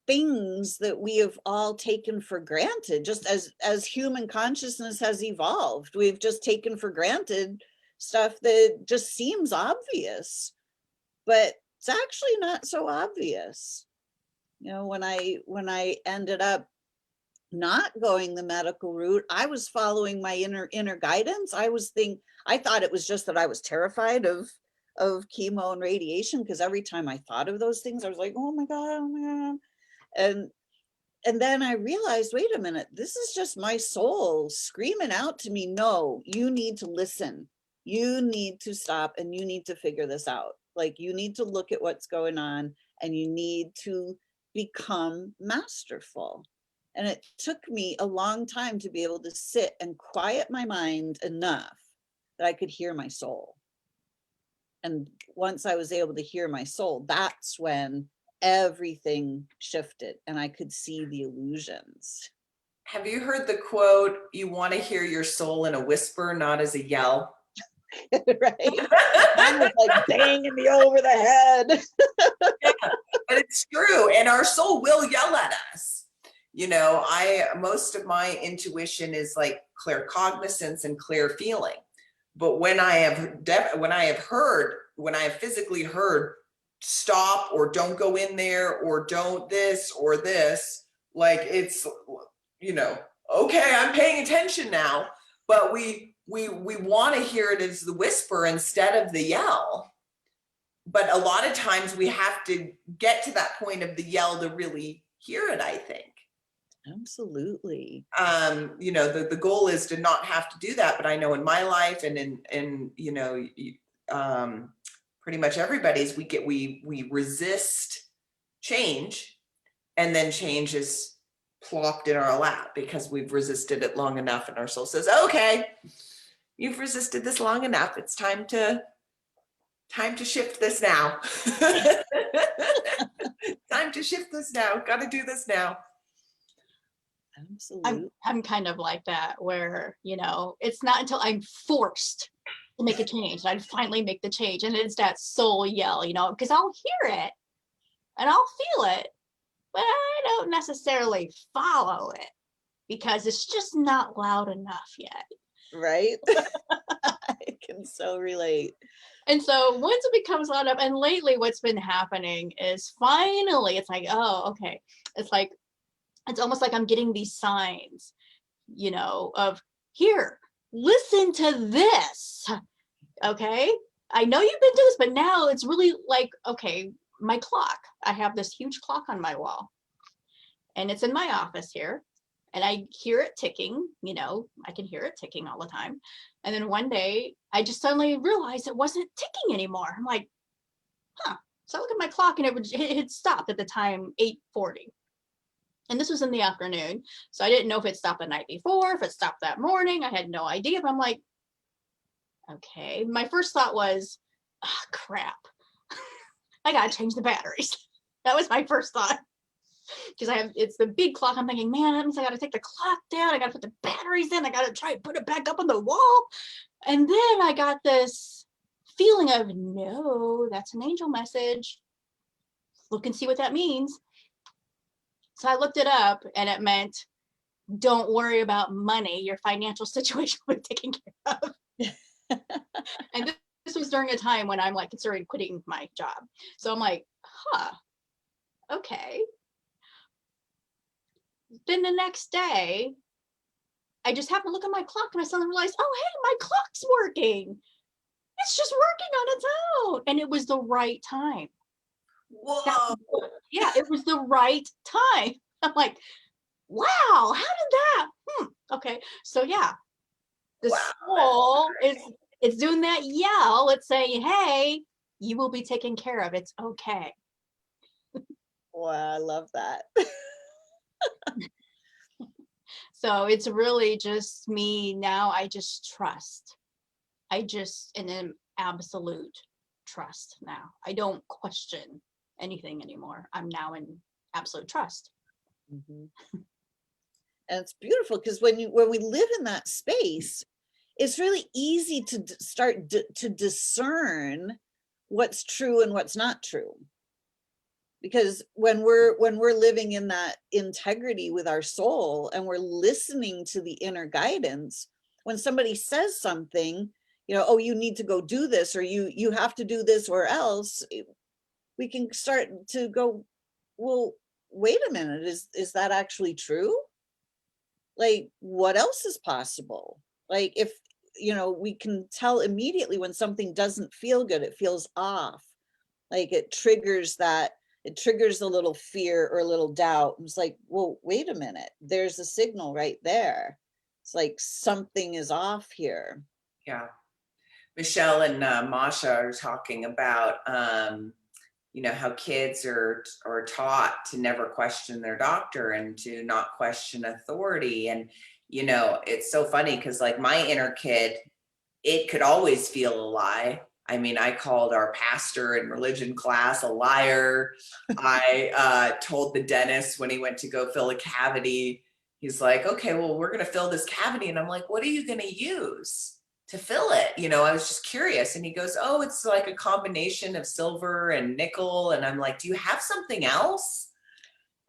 things that we have all taken for granted, just as human consciousness has evolved. We've just taken for granted stuff that just seems obvious, but it's actually not so obvious. When I ended up not going the medical route, I was following my inner guidance. I thought it was just that I was terrified of chemo and radiation, because every time I thought of those things, I was like, oh my God. And then I realized, wait a minute, this is just my soul screaming out to me, no, you need to listen. You need to stop and you need to figure this out. Like, you need to look at what's going on and you need to become masterful. And it took me a long time to be able to sit and quiet my mind enough that I could hear my soul. And once I was able to hear my soul, that's when everything shifted and I could see the illusions. Have you heard the quote, you want to hear your soul in a whisper, not as a yell? Right? Mine was like banging me over the head. Yeah, but it's true. And our soul will yell at us. Most of my intuition is like clear cognizance and clear feeling. But when I have physically heard stop or don't go in there or don't this or this, like, it's, okay, I'm paying attention now, but we want to hear it as the whisper instead of the yell. But a lot of times we have to get to that point of the yell to really hear it, I think. Absolutely. The goal is to not have to do that, but I know in my life and in pretty much everybody's, we resist change, and then change is plopped in our lap because we've resisted it long enough, and our soul says, okay, you've resisted this long enough, it's time to shift this now. Time to shift this now, got to do this now. Absolutely. I'm kind of like that, where, it's not until I'm forced to make a change that I finally make the change. And it's that soul yell, because I'll hear it and I'll feel it, but I don't necessarily follow it because it's just not loud enough yet. Right? I can so relate. And so once it becomes loud enough, and lately what's been happening is finally it's like, oh, okay. It's almost like I'm getting these signs, of, here, listen to this. Okay. I know you've been doing this, but now it's really like, okay, my clock. I have this huge clock on my wall and it's in my office here and I hear it ticking, I can hear it ticking all the time. And then one day I just suddenly realized it wasn't ticking anymore. I'm like, so I look at my clock and it had stopped at the time, 8:40. And this was in the afternoon. So I didn't know if it stopped the night before, if it stopped that morning. I had no idea. But I'm like, okay. My first thought was, crap. I got to change the batteries. That was my first thought. Because it's the big clock. I'm thinking, man, that means I got to take the clock down. I got to put the batteries in. I got to try and put it back up on the wall. And then I got this feeling of, no, that's an angel message. Look and see what that means. So I looked it up and it meant, don't worry about money. Your financial situation will be taken care of. And this was during a time when I'm like considering quitting my job. So I'm like, okay. Then the next day, I just happened to look at my clock and I suddenly realized, oh, hey, my clock's working. It's just working on its own. And it was the right time. Whoa. Yeah, it was the right time. I'm like, wow, how did that? Okay. So yeah, the soul is doing that yell. It's saying, hey, you will be taken care of. It's okay. Wow, I love that. So it's really just me now. I just trust. I just am absolute trust now. I don't question anything anymore. I'm now in absolute trust. Mm-hmm. And it's beautiful because when we live in that space, it's really easy to start to discern what's true and what's not true. Because when we're living in that integrity with our soul and we're listening to the inner guidance, when somebody says something, you know, oh, you need to go do this, or you have to do this or else, we can start to go, well, wait a minute, is that actually true? Like, what else is possible? Like, if, you know, we can tell immediately when something doesn't feel good, it feels off, like it triggers a little fear or a little doubt. It's like, well, wait a minute, there's a signal right there. It's like something is off here. Yeah. Michelle and Masha are talking about, you know, how kids are taught to never question their doctor and to not question authority. And, you know, it's so funny because like my inner kid, it could always feel a lie. I mean, I called our pastor in religion class a liar. I told the dentist when he went to go fill a cavity, he's like, okay, well, we're going to fill this cavity. And I'm like, what are you going to use to fill it? You know, I was just curious. And he goes, oh, it's like a combination of silver and nickel. And I'm like, do you have something else?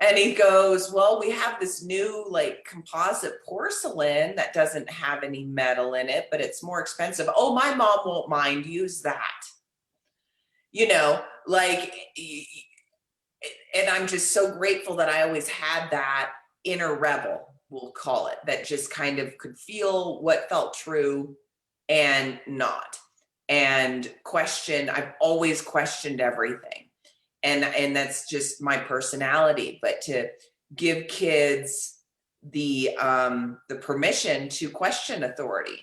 And he goes, well, we have this new like composite porcelain that doesn't have any metal in it, but it's more expensive. Oh, my mom won't mind, use that. You know, like, and I'm just so grateful that I always had that inner rebel, we'll call it, that just kind of could feel what felt true and not. And question, I've always questioned everything. And that's just my personality. But to give kids the permission to question authority,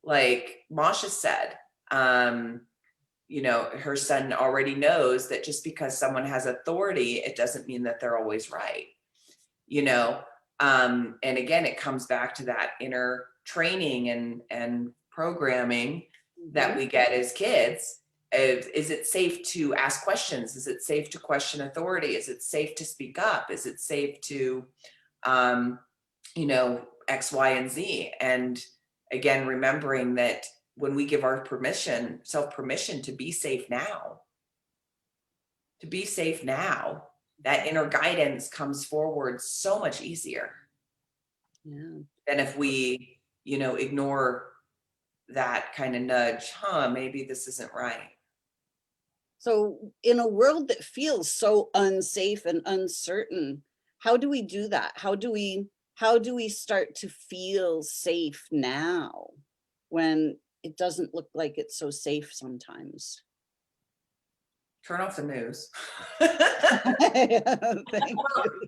like Masha said, you know, her son already knows that just because someone has authority, it doesn't mean that they're always right. You know, and again, it comes back to that inner training and programming that we get as kids. Is it safe to ask questions? Is it safe to question authority? Is it safe to speak up? Is it safe to, you know, X, Y, and Z? And again, remembering that when we give our self-permission to be safe now, that inner guidance comes forward so much easier than if we, you know, ignore that kind of nudge, maybe this isn't right. So in a world that feels so unsafe and uncertain, how do we do that? How do we start to feel safe now when it doesn't look like it's so safe sometimes? Turn off the news. Thank you.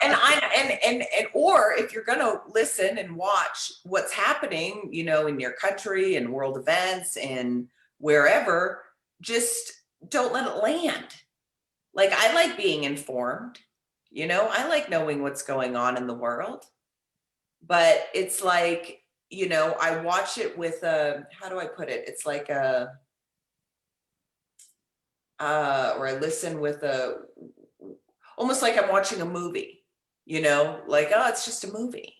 And or if you're going to listen and watch what's happening, you know, in your country and world events and wherever, just don't let it land. Like, I like being informed, you know, I like knowing what's going on in the world, but it's like, you know, I watch it with how do I put it? It's like or I listen with almost like I'm watching a movie, you know, like, oh, it's just a movie.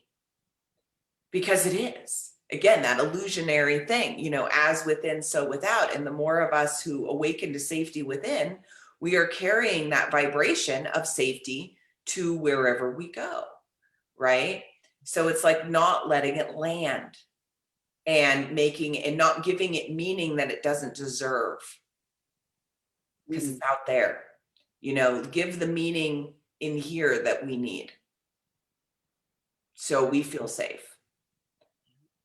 Because it is. Again, that illusionary thing, you know, as within, so without. And the more of us who awaken to safety within, we are carrying that vibration of safety to wherever we go, right? So it's like not letting it land. and making and not giving it meaning that it doesn't deserve, because it's out there. You know, give the meaning in here that we need, so we feel safe.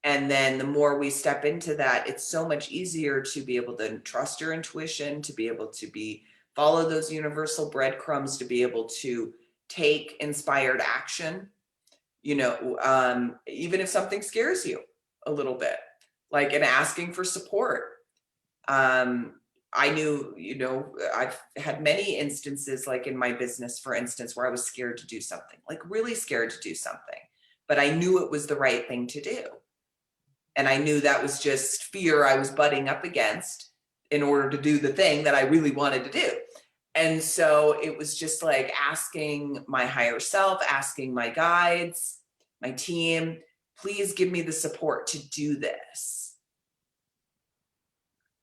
And then the more we step into that, it's so much easier to be able to trust your intuition, to be able to follow those universal breadcrumbs, to be able to take inspired action. You know, even if something scares you a little bit, like in asking for support. I knew, you know, I've had many instances, like in my business, for instance, where I was scared to do something, like really scared to do something, but I knew it was the right thing to do. And I knew that was just fear I was butting up against in order to do the thing that I really wanted to do. And so it was just like asking my higher self, asking my guides, my team, please give me the support to do this.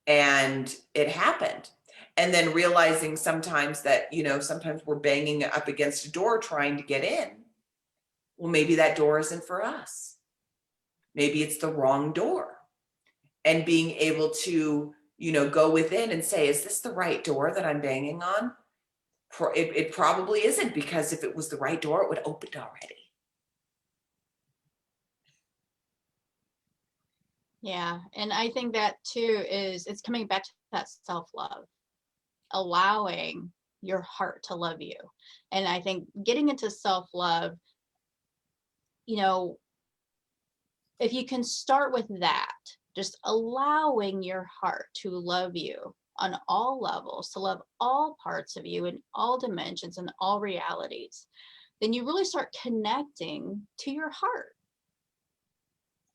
And it happened. And then realizing sometimes that, you know, sometimes we're banging up against a door trying to get in. Well, maybe that door isn't for us. Maybe it's the wrong door. And being able to, you know, go within and say, is this the right door that I'm banging on? It probably isn't, because if it was the right door, it would have opened already. Yeah. And I think that too it's coming back to that self-love, allowing your heart to love you. And I think getting into self-love, you know, if you can start with that, just allowing your heart to love you on all levels, to love all parts of you in all dimensions and all realities, then you really start connecting to your heart.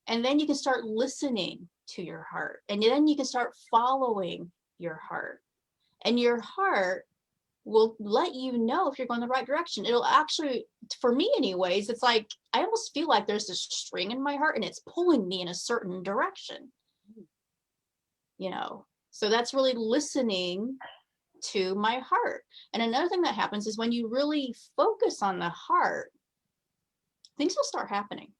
And then you can start listening to your heart. And then you can start following your heart. And your heart will let you know if you're going the right direction. It'll actually, for me anyways, it's like, I almost feel like there's this string in my heart and it's pulling me in a certain direction. You know, so that's really listening to my heart. And another thing that happens is when you really focus on the heart, things will start happening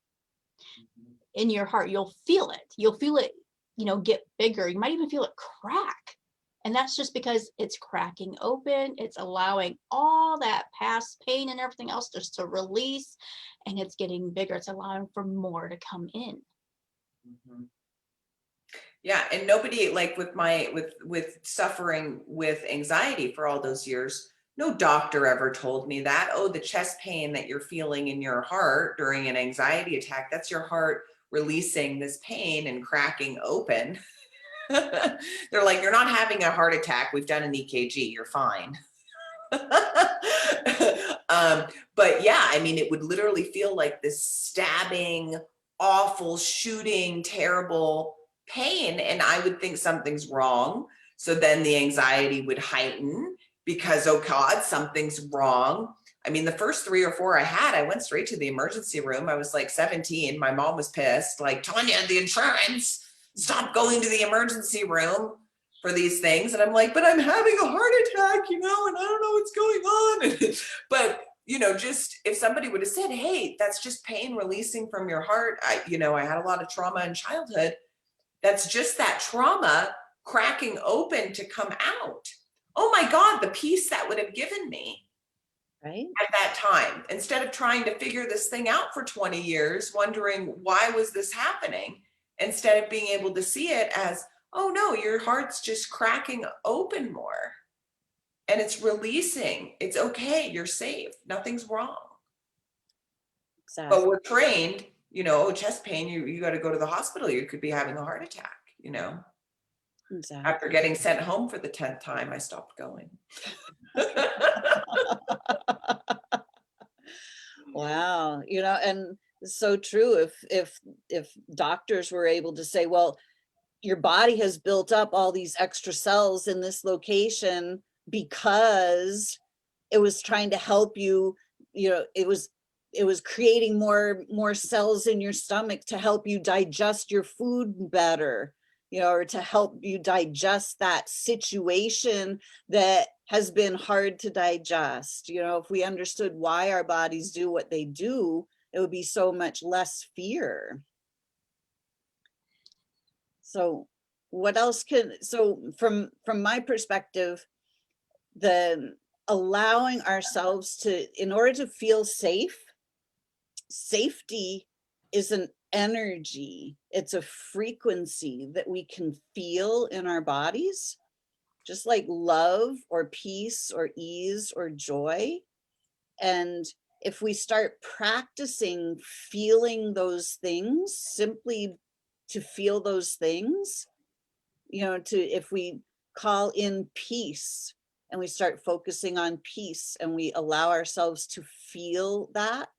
in your heart. You'll feel it, you know, get bigger. You might even feel it crack. And that's just because it's cracking open. It's allowing all that past pain and everything else just to release, and it's getting bigger. It's allowing for more to come in. Yeah. And nobody, like with suffering with anxiety for all those years, no doctor ever told me that, oh, the chest pain that you're feeling in your heart during an anxiety attack, that's your heart releasing this pain and cracking open. They're like, you're not having a heart attack. We've done an EKG. You're fine. But yeah, I mean, it would literally feel like this stabbing, awful, shooting, terrible pain. And I would think something's wrong. So then the anxiety would heighten because, oh God, something's wrong. I mean, the first 3 or 4 I had, I went straight to the emergency room. I was like 17. My mom was pissed, like, Tonya, the insurance, stop going to the emergency room for these things. And I'm like, but I'm having a heart attack, you know, and I don't know what's going on. But, you know, just if somebody would have said, hey, that's just pain releasing from your heart. I had a lot of trauma in childhood. That's just that trauma cracking open to come out. Oh my God, the peace that would have given me. Right. At that time, instead of trying to figure this thing out for 20 years, wondering why was this happening, instead of being able to see it as, oh no, your heart's just cracking open more and it's releasing. It's okay. You're safe. Nothing's wrong. Exactly. But we're trained, you know, oh, chest pain, you got to go to the hospital. You could be having a heart attack, you know. Exactly. After getting sent home for the 10th time, I stopped going. Wow, you know, and so true. If doctors were able to say, well, your body has built up all these extra cells in this location because it was trying to help you, you know, it was creating more cells in your stomach to help you digest your food better, you know, or to help you digest that situation that has been hard to digest. You know, if we understood why our bodies do what they do, it would be so much less fear. So what else so from my perspective, the allowing ourselves to, in order to feel safe, safety is an energy. It's a frequency that we can feel in our bodies, just like love or peace or ease or joy. And if we start practicing feeling those things, simply to feel those things, if we call in peace and we start focusing on peace and we allow ourselves to feel that,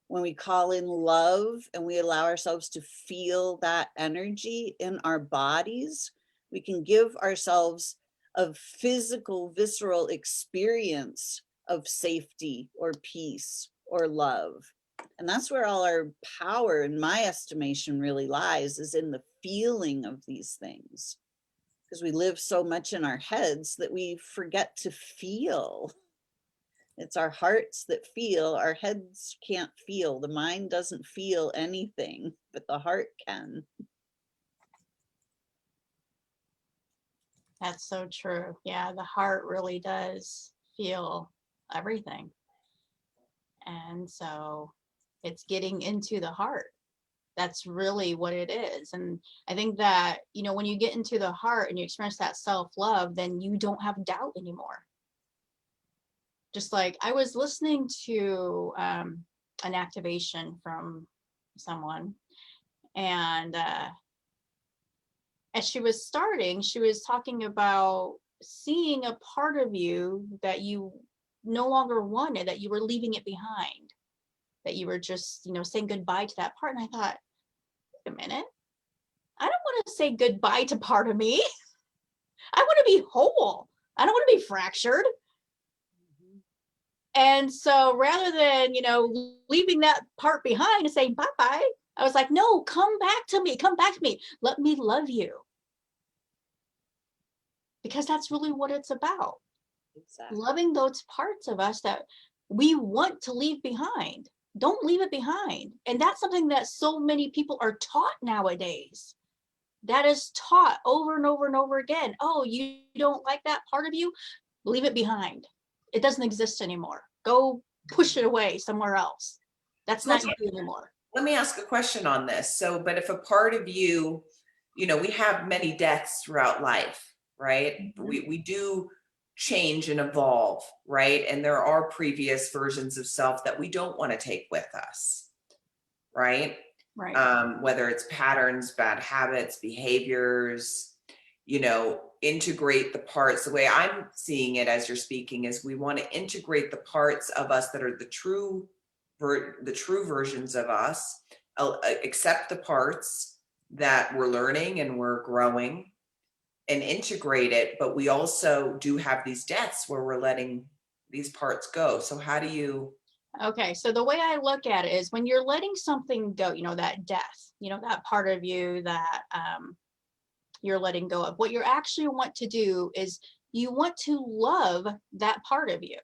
when we call in love and we allow ourselves to feel that energy in our bodies, we can give ourselves a physical, visceral experience of safety or peace or love. And that's where all our power, in my estimation, really lies, is in the feeling of these things. Because we live so much in our heads that we forget to feel. It's our hearts that feel. Our heads can't feel. The mind doesn't feel anything, but the heart can. That's so true. Yeah, the heart really does feel everything. And so it's getting into the heart. That's really what it is. And I think that, when you get into the heart and you experience that self-love, then you don't have doubt anymore. Just like I was listening to an activation from someone, and as she was starting, she was talking about seeing a part of you that you no longer wanted, that you were leaving it behind, that you were just, saying goodbye to that part. And I thought, wait a minute, I don't want to say goodbye to part of me. I want to be whole. I don't want to be fractured. And so rather than, leaving that part behind and saying bye-bye, I was like, no, come back to me. Come back to me. Let me love you. Because that's really what it's about. Exactly. Loving those parts of us that we want to leave behind. Don't leave it behind. And that's something that so many people are taught nowadays. That is taught over and over and over again. Oh, you don't like that part of you? Leave it behind. It doesn't exist anymore. Go push it away somewhere else. That's not you anymore. Let me ask a question on this. So, but if a part of you, we have many deaths throughout life, right? Mm-hmm. We do change and evolve, right? And there are previous versions of self that we don't want to take with us, right? Right. Whether it's patterns, bad habits, behaviors, integrate the parts. The way I'm seeing it as you're speaking is we want to integrate the parts of us that are the true versions of us, accept the parts that we're learning and we're growing, and integrate it. But we also do have these deaths where we're letting these parts go. So how do you? Okay, so the way I look at it is when you're letting something go, that death, that part of you that you're letting go of, what you actually want to do is you want to love that part of you.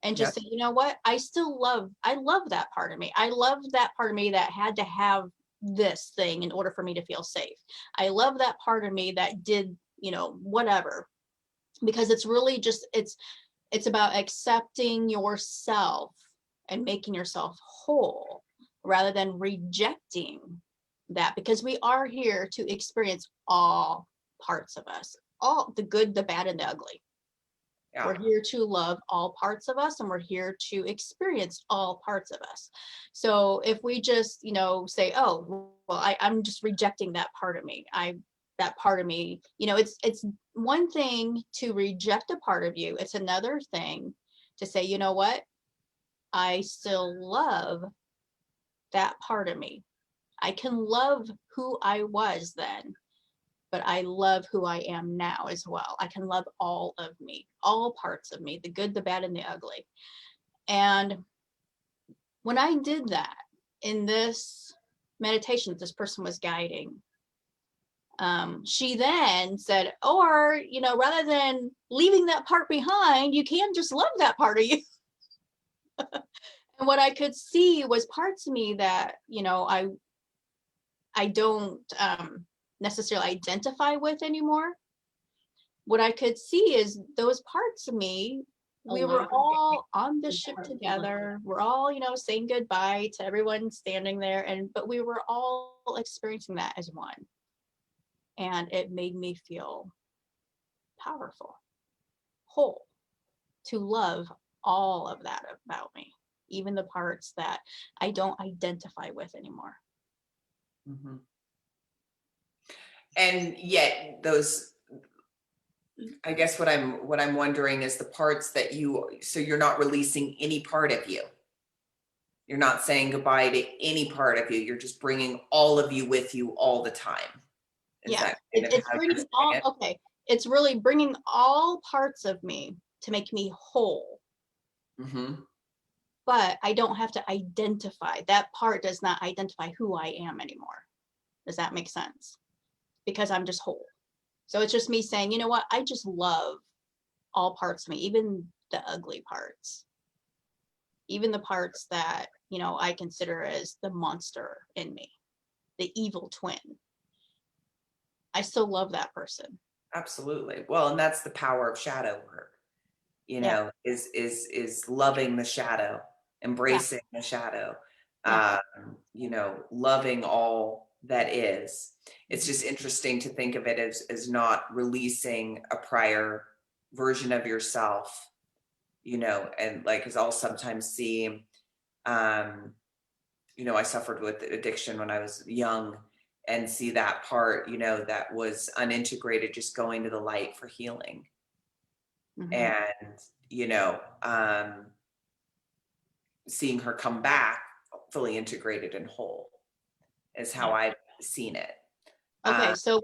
And just say, you know what, I love that part of me. I love that part of me that had to have this thing in order for me to feel safe. I love that part of me that did, whatever, because it's really just, it's about accepting yourself and making yourself whole rather than rejecting that, because we are here to experience all parts of us, all the good, the bad, and the ugly. Yeah. We're here to love all parts of us, and we're here to experience all parts of us. So if we just, say, oh, well, I'm just rejecting that part of me. That part of me, it's one thing to reject a part of you. It's another thing to say, you know what? I still love that part of me. I can love who I was then, but I love who I am now as well. I can love all of me, all parts of me, the good, the bad, and the ugly. And when I did that in this meditation that this person was guiding, she then said, or, rather than leaving that part behind, you can just love that part of you. And what I could see was parts of me that, I don't necessarily identify with anymore. What I could see is those parts of me, we were all on the ship together. We're all, saying goodbye to everyone standing there, but we were all experiencing that as one. And it made me feel powerful, whole, to love all of that about me, even the parts that I don't identify with anymore. Mm-hmm. And yet those, I guess what I'm wondering is the parts that so you're not releasing any part of you. You're not saying goodbye to any part of you. You're just bringing all of you with you all the time. It's bringing all, okay. It's really bringing all parts of me to make me whole. Mm-hmm. But I don't have to identify. That part does not identify who I am anymore. Does that make sense? Because I'm just whole. So it's just me saying, you know what? I just love all parts of me, even the ugly parts, even the parts that, I consider as the monster in me, the evil twin. I still love that person. Absolutely. Well, and that's the power of shadow work, is loving the shadow, embracing the shadow, loving all that is. It's just interesting to think of it as not releasing a prior version of yourself, and like, because I'll sometimes see, I suffered with addiction when I was young, and see that part, that was unintegrated, just going to the light for healing. Mm-hmm. And, seeing her come back fully integrated and whole is how I've seen it. Okay. So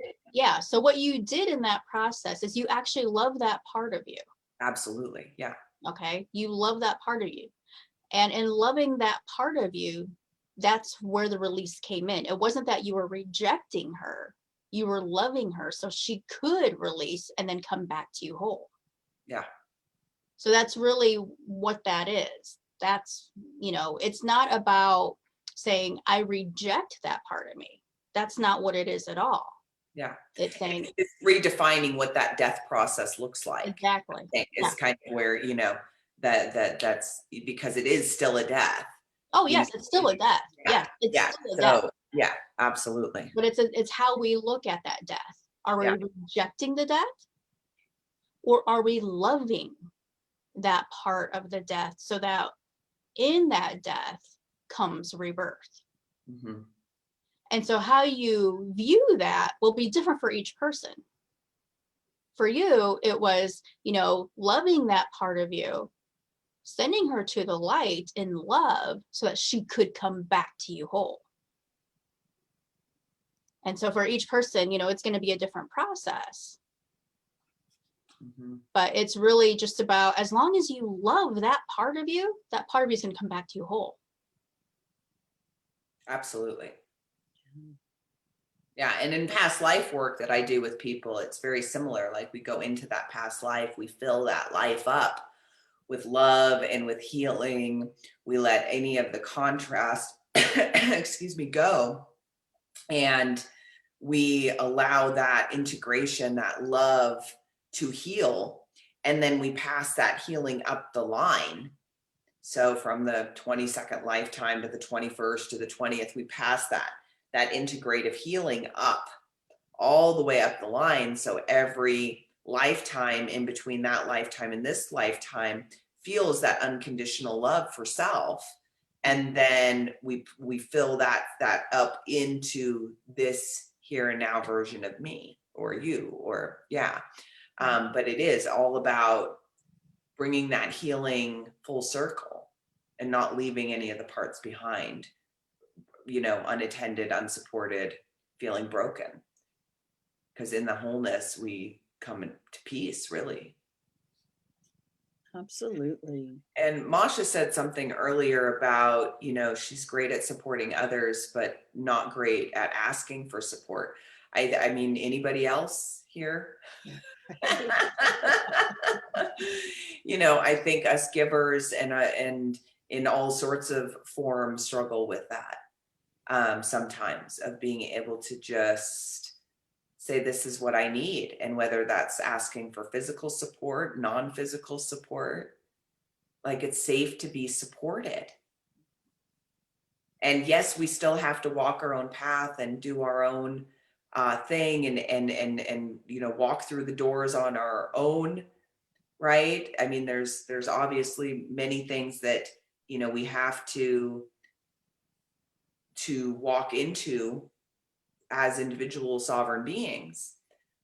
what you did in that process is you actually love that part of you. Absolutely. Yeah. Okay. You love that part of you. And in loving that part of you, that's where the release came in. It wasn't that you were rejecting her. You were loving her so she could release and then come back to you whole. Yeah. So that's really what that is. That's, it's not about saying I reject that part of me. That's not what it is at all. Yeah. It's saying it's redefining what that death process looks like. Exactly. It's kind of where, that's because it is still a death. Oh, yes, it's still a death. Yeah. It's still a death. Yeah, absolutely. But it's how we look at that death. Are we rejecting the death? Or are we loving that part of the death so that in that death comes rebirth? Mm-hmm. And so how you view that will be different for each person. For you, it was, loving that part of you, sending her to the light in love so that she could come back to you whole. And so for each person, it's going to be a different process. Mm-hmm. But it's really just about, as long as you love that part of you is going to come back to you whole. Absolutely. Yeah. And in past life work that I do with people, it's very similar. Like, we go into that past life, we fill that life up with love and with healing. We let any of the contrast, go. And we allow that integration, that love to heal. And then we pass that healing up the line. So from the 22nd lifetime to the 21st to the 20th, we pass that integrative healing up all the way up the line. So every lifetime in between that lifetime and this lifetime feels that unconditional love for self. And then we fill that up into this here and now version of me or you, or but it is all about bringing that healing full circle and not leaving any of the parts behind, unattended, unsupported, feeling broken. Because in the wholeness, we come into peace, really. Absolutely. And Masha said something earlier about, she's great at supporting others, but not great at asking for support. I mean, anybody else here? I think us givers and in all sorts of forms struggle with that sometimes, of being able to just say, this is what I need. And whether that's asking for physical support, non-physical support, like it's safe to be supported. And yes, we still have to walk our own path and do our own thing and you know, walk through the doors on our own, right? I mean, there's obviously many things that, you know, we have to walk into as individual sovereign beings.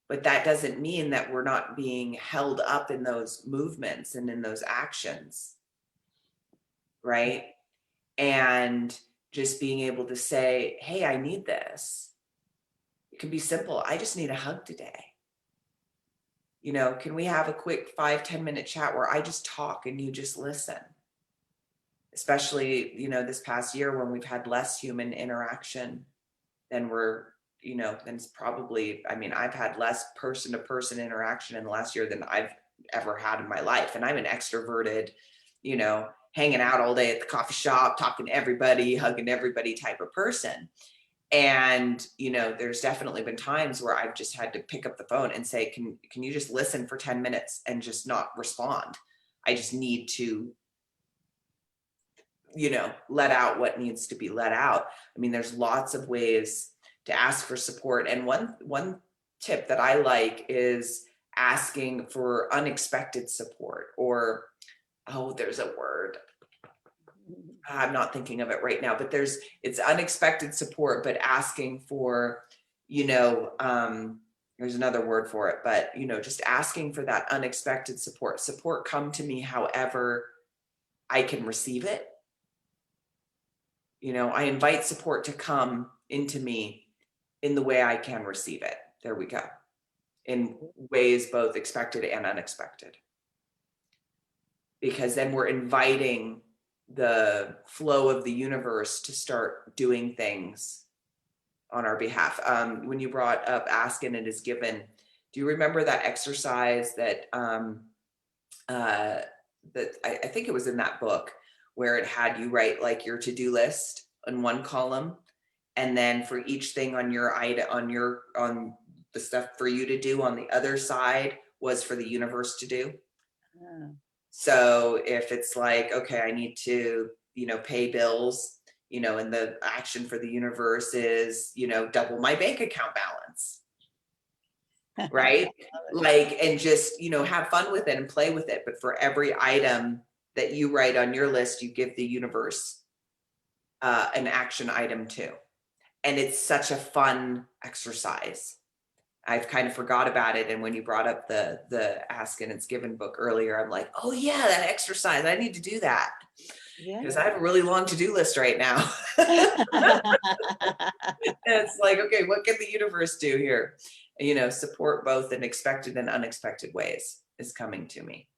But that doesn't mean that we're not being held up in those movements and in those actions, right? And just being able to say, hey, I need this. It can be simple. I just need a hug today. You know, can we have a quick 5-10 minute chat where I just talk and you just listen? Especially, you know, this past year when we've had less human interaction than you know, then it's probably, I mean, I've had less person to person interaction in the last year than I've ever had in my life. And I'm an extroverted, you know, hanging out all day at the coffee shop, talking to everybody, hugging everybody type of person. And, you know, there's definitely been times where I've just had to pick up the phone and say, can you just listen for 10 minutes and just not respond? I just need to, you know, let out what needs to be let out. I mean, there's lots of ways to ask for support. And one tip that I like is asking for unexpected support, or, oh, there's a word. I'm not thinking of it right now, but it's unexpected support, but asking for, you know, there's another word for it, but, you know, just asking for that unexpected support come to me however I can receive it. You know, I invite support to come into me in the way I can receive it. There we go. In ways both expected and unexpected. Because then we're inviting the flow of the universe to start doing things on our behalf. When you brought up ask and it is given, do you remember that exercise that that I think it was in that book where it had you write like your to-do list in one column, and then for each thing on your item, on the stuff for you to do on the other side was for the universe to do. Yeah. So if it's like, okay, I need to, you know, pay bills, you know, and the action for the universe is, you know, double my bank account balance. Right? Like, and just, you know, have fun with it and play with it. But for every item that you write on your list, you give the universe an action item too. And it's such a fun exercise. I've kind of forgot about it. And when you brought up the Ask and It's Given book earlier, I'm like, oh yeah, that exercise, I need to do that. Yeah. Because I have a really long to-do list right now. It's like, okay, what can the universe do here? You know, support both in expected and unexpected ways is coming to me.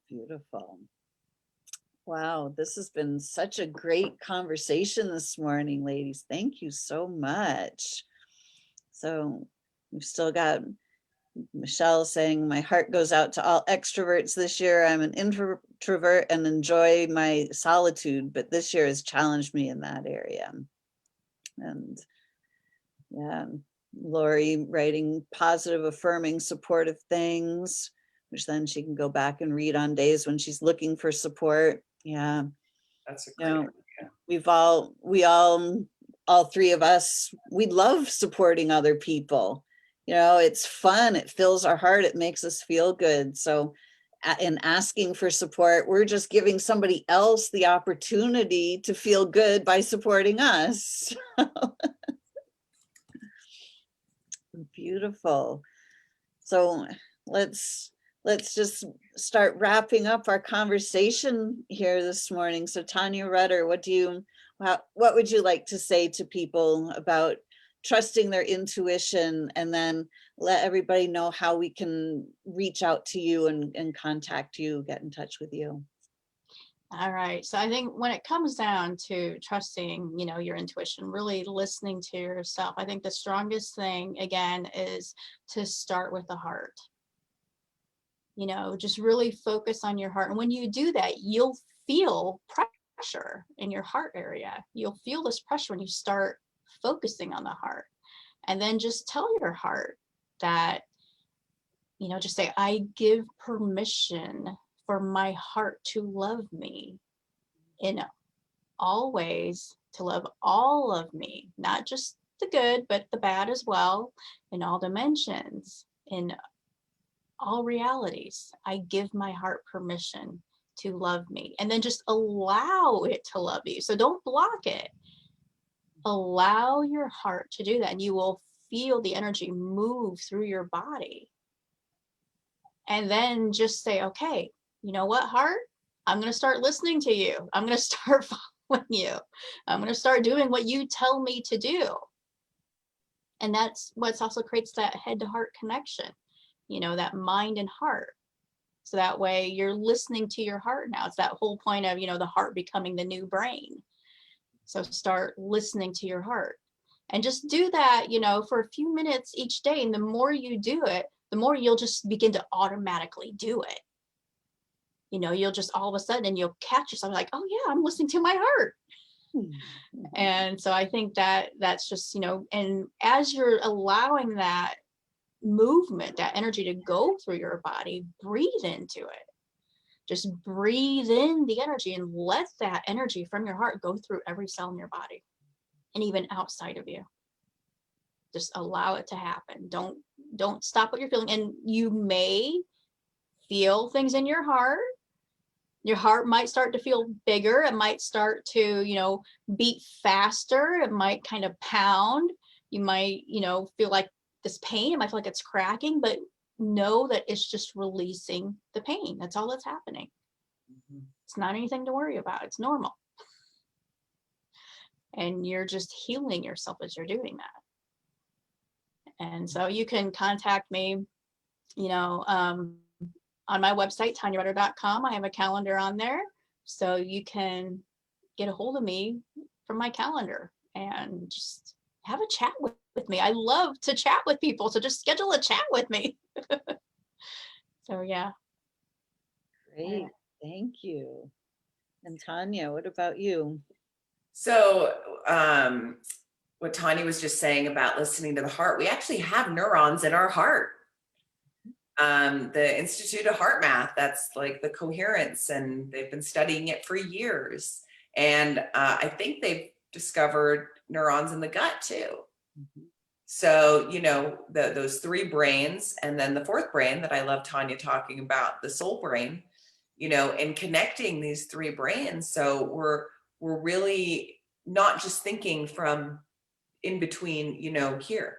Beautiful. Wow, this has been such a great conversation this morning, ladies. Thank you so much. So we've still got Michelle saying, my heart goes out to all extroverts this year. I'm an introvert and enjoy my solitude, but this year has challenged me in that area. And yeah, Lori writing positive, affirming, supportive things, which then she can go back and read on days when she's looking for support. Yeah. That's a great idea. We all three of us, we love supporting other people. You know, it's fun. It fills our heart. It makes us feel good. So in asking for support, we're just giving somebody else the opportunity to feel good by supporting us. Beautiful. So let's just start wrapping up our conversation here this morning. So Tonya Rutter, what would you like to say to people about trusting their intuition, and then let everybody know how we can reach out to you and contact you, get in touch with you? All right. So I think when it comes down to trusting, you know, your intuition, really listening to yourself, I think the strongest thing, again, is to start with the heart. You know, just really focus on your heart. And when you do that, you'll feel pressure in your heart area. You'll feel this pressure when you start focusing on the heart. And then just tell your heart, that, you know, just say, I give permission for my heart to love me in all ways, to love all of me, not just the good, but the bad as well, in all dimensions, in all realities. I give my heart permission to love me, and then just allow it to love you. So don't block it. Allow your heart to do that, and you will feel the energy move through your body. And then just say, okay, you know what, heart? I'm going to start listening to you. I'm going to start following you. I'm going to start doing what you tell me to do. And that's what also creates that head to heart connection, you know, that mind and heart. So that way you're listening to your heart now. It's that whole point of, you know, the heart becoming the new brain. So start listening to your heart, and just do that, you know, for a few minutes each day. And the more you do it, the more you'll just begin to automatically do it. You know, you'll just all of a sudden, and you'll catch yourself like, oh yeah, I'm listening to my heart. And so I think that that's just, you know, and as you're allowing that movement, that energy to go through your body, breathe into it. Just breathe in the energy and let that energy from your heart go through every cell in your body and even outside of you. Just allow it to happen. Don't stop what you're feeling. And you may feel things in your heart. Your heart might start to feel bigger. It might start to, you know, beat faster. It might kind of pound. You might, you know, feel like this pain. It might feel like it's cracking, but know that it's just releasing the pain. That's all that's happening. It's not anything to worry about. It's normal. And you're just healing yourself as you're doing that. And so you can contact me, you know, on my website, TonyaRutter.com. I have a calendar on there. So you can get a hold of me from my calendar and just have a chat with me. I love to chat with people. So just schedule a chat with me. So yeah. Great. Thank you. And Tanya, what about you? So what Tanya was just saying about listening to the heart, we actually have neurons in our heart. The Institute of Heart Math, that's like the coherence, and they've been studying it for years. And I think they've discovered neurons in the gut too. So, you know, those three brains, and then the fourth brain that I love Tanya talking about, the soul brain, you know, and connecting these three brains. So we're really not just thinking from in between, you know, here.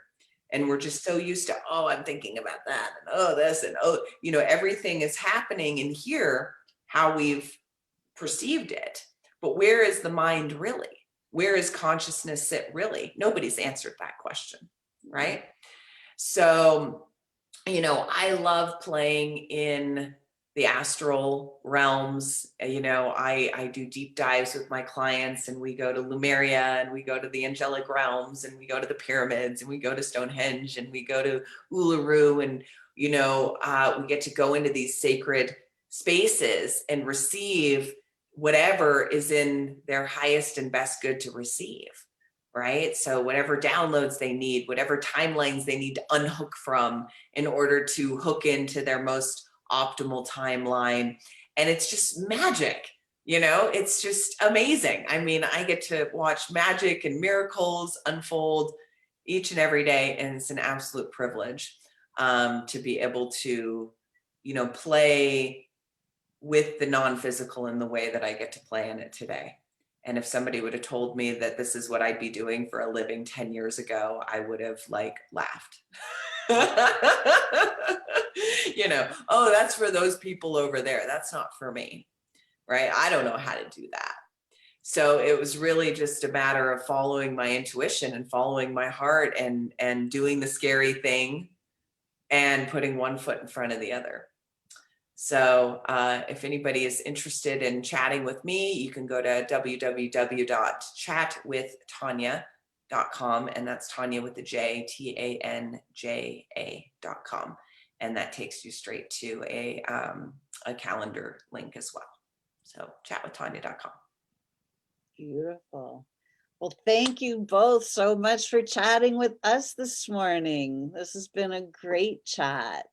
And we're just so used to, oh, I'm thinking about that, and oh, this, and oh, you know, everything is happening in here, how we've perceived it. But where is the mind really? Where is consciousness sit really? Nobody's answered that question, right? So, you know, I love playing in the astral realms. You know, I do deep dives with my clients, and we go to Lemuria, and we go to the angelic realms, and we go to the pyramids, and we go to Stonehenge, and we go to Uluru, and, you know, we get to go into these sacred spaces and receive whatever is in their highest and best good to receive. Right? So whatever downloads they need, whatever timelines they need to unhook from in order to hook into their most optimal timeline. And it's just magic, you know, it's just amazing. I mean, I get to watch magic and miracles unfold each and every day. And it's an absolute privilege to be able to, you know, play with the non-physical in the way that I get to play in it today. And if somebody would have told me that this is what I'd be doing for a living 10 years ago, I would have like laughed. You know, oh, that's for those people over there. That's not for me, right? I don't know how to do that. So it was really just a matter of following my intuition and following my heart, and doing the scary thing and putting one foot in front of the other. So if anybody is interested in chatting with me, you can go to www.chatwithtanya.com, and that's Tanya with the J, TANJA.com. And that takes you straight to a calendar link as well. So chatwithtanya.com. Beautiful. Well, thank you both so much for chatting with us this morning. This has been a great chat,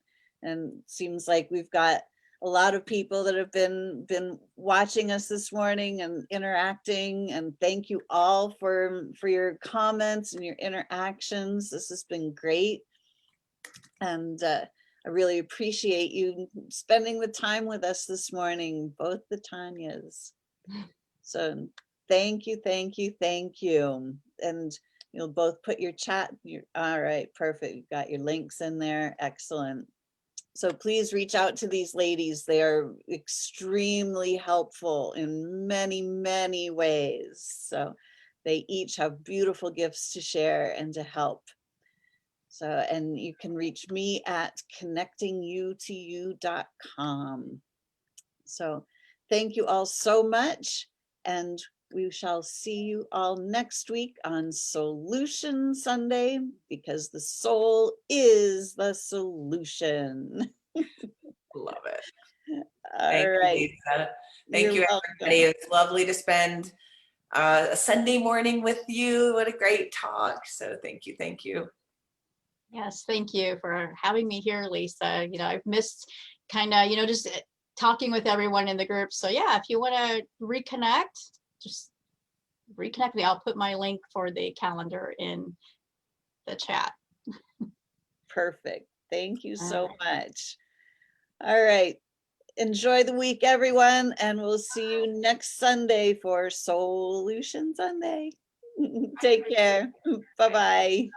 and it seems like we've got a lot of people that have been watching us this morning and interacting. And thank you all for your comments and your interactions. This has been great, and I really appreciate you spending the time with us this morning, both the Tanyas. So thank you, thank you, thank you. And you'll both put your chat, all right, perfect. You've got your links in there, excellent. So please reach out to these ladies. They are extremely helpful in many, many ways. So they each have beautiful gifts to share and to help. So, and you can reach me at connectingyoutoyou.com. So thank you all so much. And we shall see you all next week on SOULution Sunday, because the soul is the solution. Love it. All Thank right. you, Lisa. Thank You're you, welcome. everybody. It's lovely to spend a Sunday morning with you. What a great talk. So thank you. Thank you. Yes, thank you for having me here, Lisa. You know, I've missed kind of, you know, just talking with everyone in the group. So yeah, if you want to reconnect, just reconnect me. I'll put my link for the calendar in the chat. Perfect. Thank you All so right. much. All right. Enjoy the week, everyone, and we'll see you next Sunday for SOULution Sunday. Take care. Bye-bye.